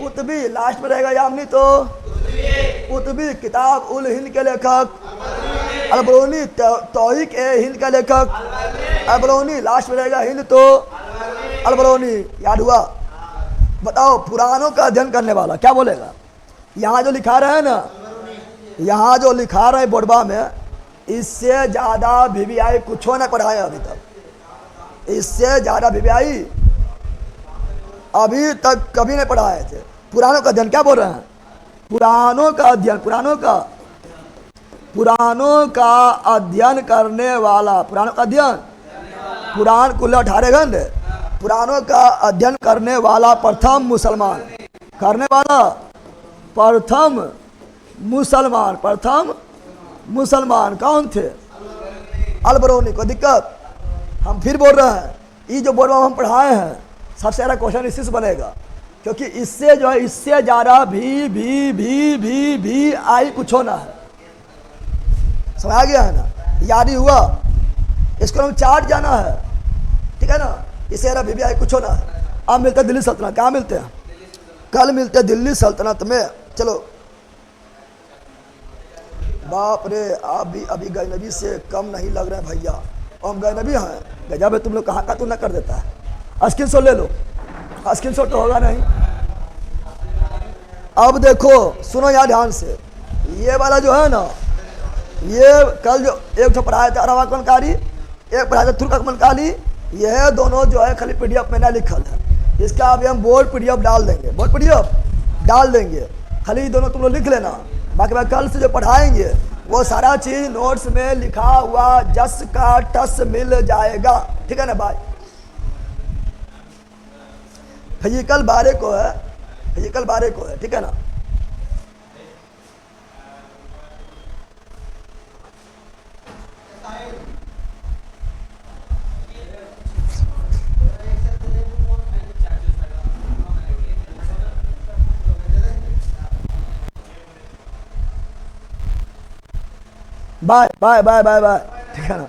उतबी, लास्ट में रहेगा यामनी तो उतबी, किताब उल हिंद के लेखक अलबरौनी, तौहिक ए हिंद का लेखक अलबरौनी, लास्ट में रहेगा हिंद तो अलबरौनी। याद हुआ? बताओ, पुराणों का अध्ययन करने वाला क्या बोलेगा? यहाँ जो लिखा रहे हैं ना, यहाँ जो लिखा रहे बोर्डबा में, इससे ज़्यादा VVI कुछ ना पढ़ाया अभी तक। इससे ज़्यादा VVI अभी तक कभी नहीं पढ़ाए थे। पुराणों का अध्ययन क्या बोल रहे हैं? पुराणों का अध्ययन, पुराणों का अध्ययन करने वाला, पुराणों का अध्ययन, पुराण कुल 18 घंटे, पुराणों का अध्ययन करने वाला प्रथम मुसलमान, करने वाला प्रथम मुसलमान, प्रथम मुसलमान कौन थे? अलबरौनी। को दिक्कत? हम फिर बोल रहे हैं, ये जो बोल रहा हूँ हम पढ़ाए हैं, सबसे ज़्यादा क्वेश्चन इसी से बनेगा, क्योंकि इससे जो है, इससे ज़्यादा भी आई कुछ होना है। समझ आ गया है ना? याद ही हुआ? इसको हम चार्ट जाना है, ठीक है ना? इससे ज़्यादा भी आई कुछ होना है। अब मिलते हैं दिल्ली सल्तनत। कहाँ मिलते हैं? कल मिलते हैं दिल्ली सल्तनत में। चलो, बाप रे, आप भी अभी गैनबी से कम नहीं लग रहे हैं भैया। और हम गैनबी हैं, गजब है। तुम लोग कहाँ का तू न कर देता है। स्क्रीन शॉट ले लो, स्क्रीन शॉट तो होगा नहीं। अब देखो, सुनो यार ध्यान से, ये वाला जो है ना, ये कल जो एक तो पढ़ाया था अरवा कनकारी, एक पढ़ाया था तुर्क अकमलकाली, यह दोनों जो है खाली PDF में ना लिखल है। इसका अभी हम बोर्ड PDF डाल देंगे, बोर्ड PDF डाल देंगे। खाली दोनों तुम लोग लिख लेना, बाकी मैं कल से जो पढ़ाएंगे वो सारा चीज़ नोट्स में लिखा हुआ जस का टस मिल जाएगा, ठीक है ना भाई? फिजिकल बारे को है, फिजिकल बारे को है, ठीक है ना? Bye bye bye bye bye, ठीक है ना?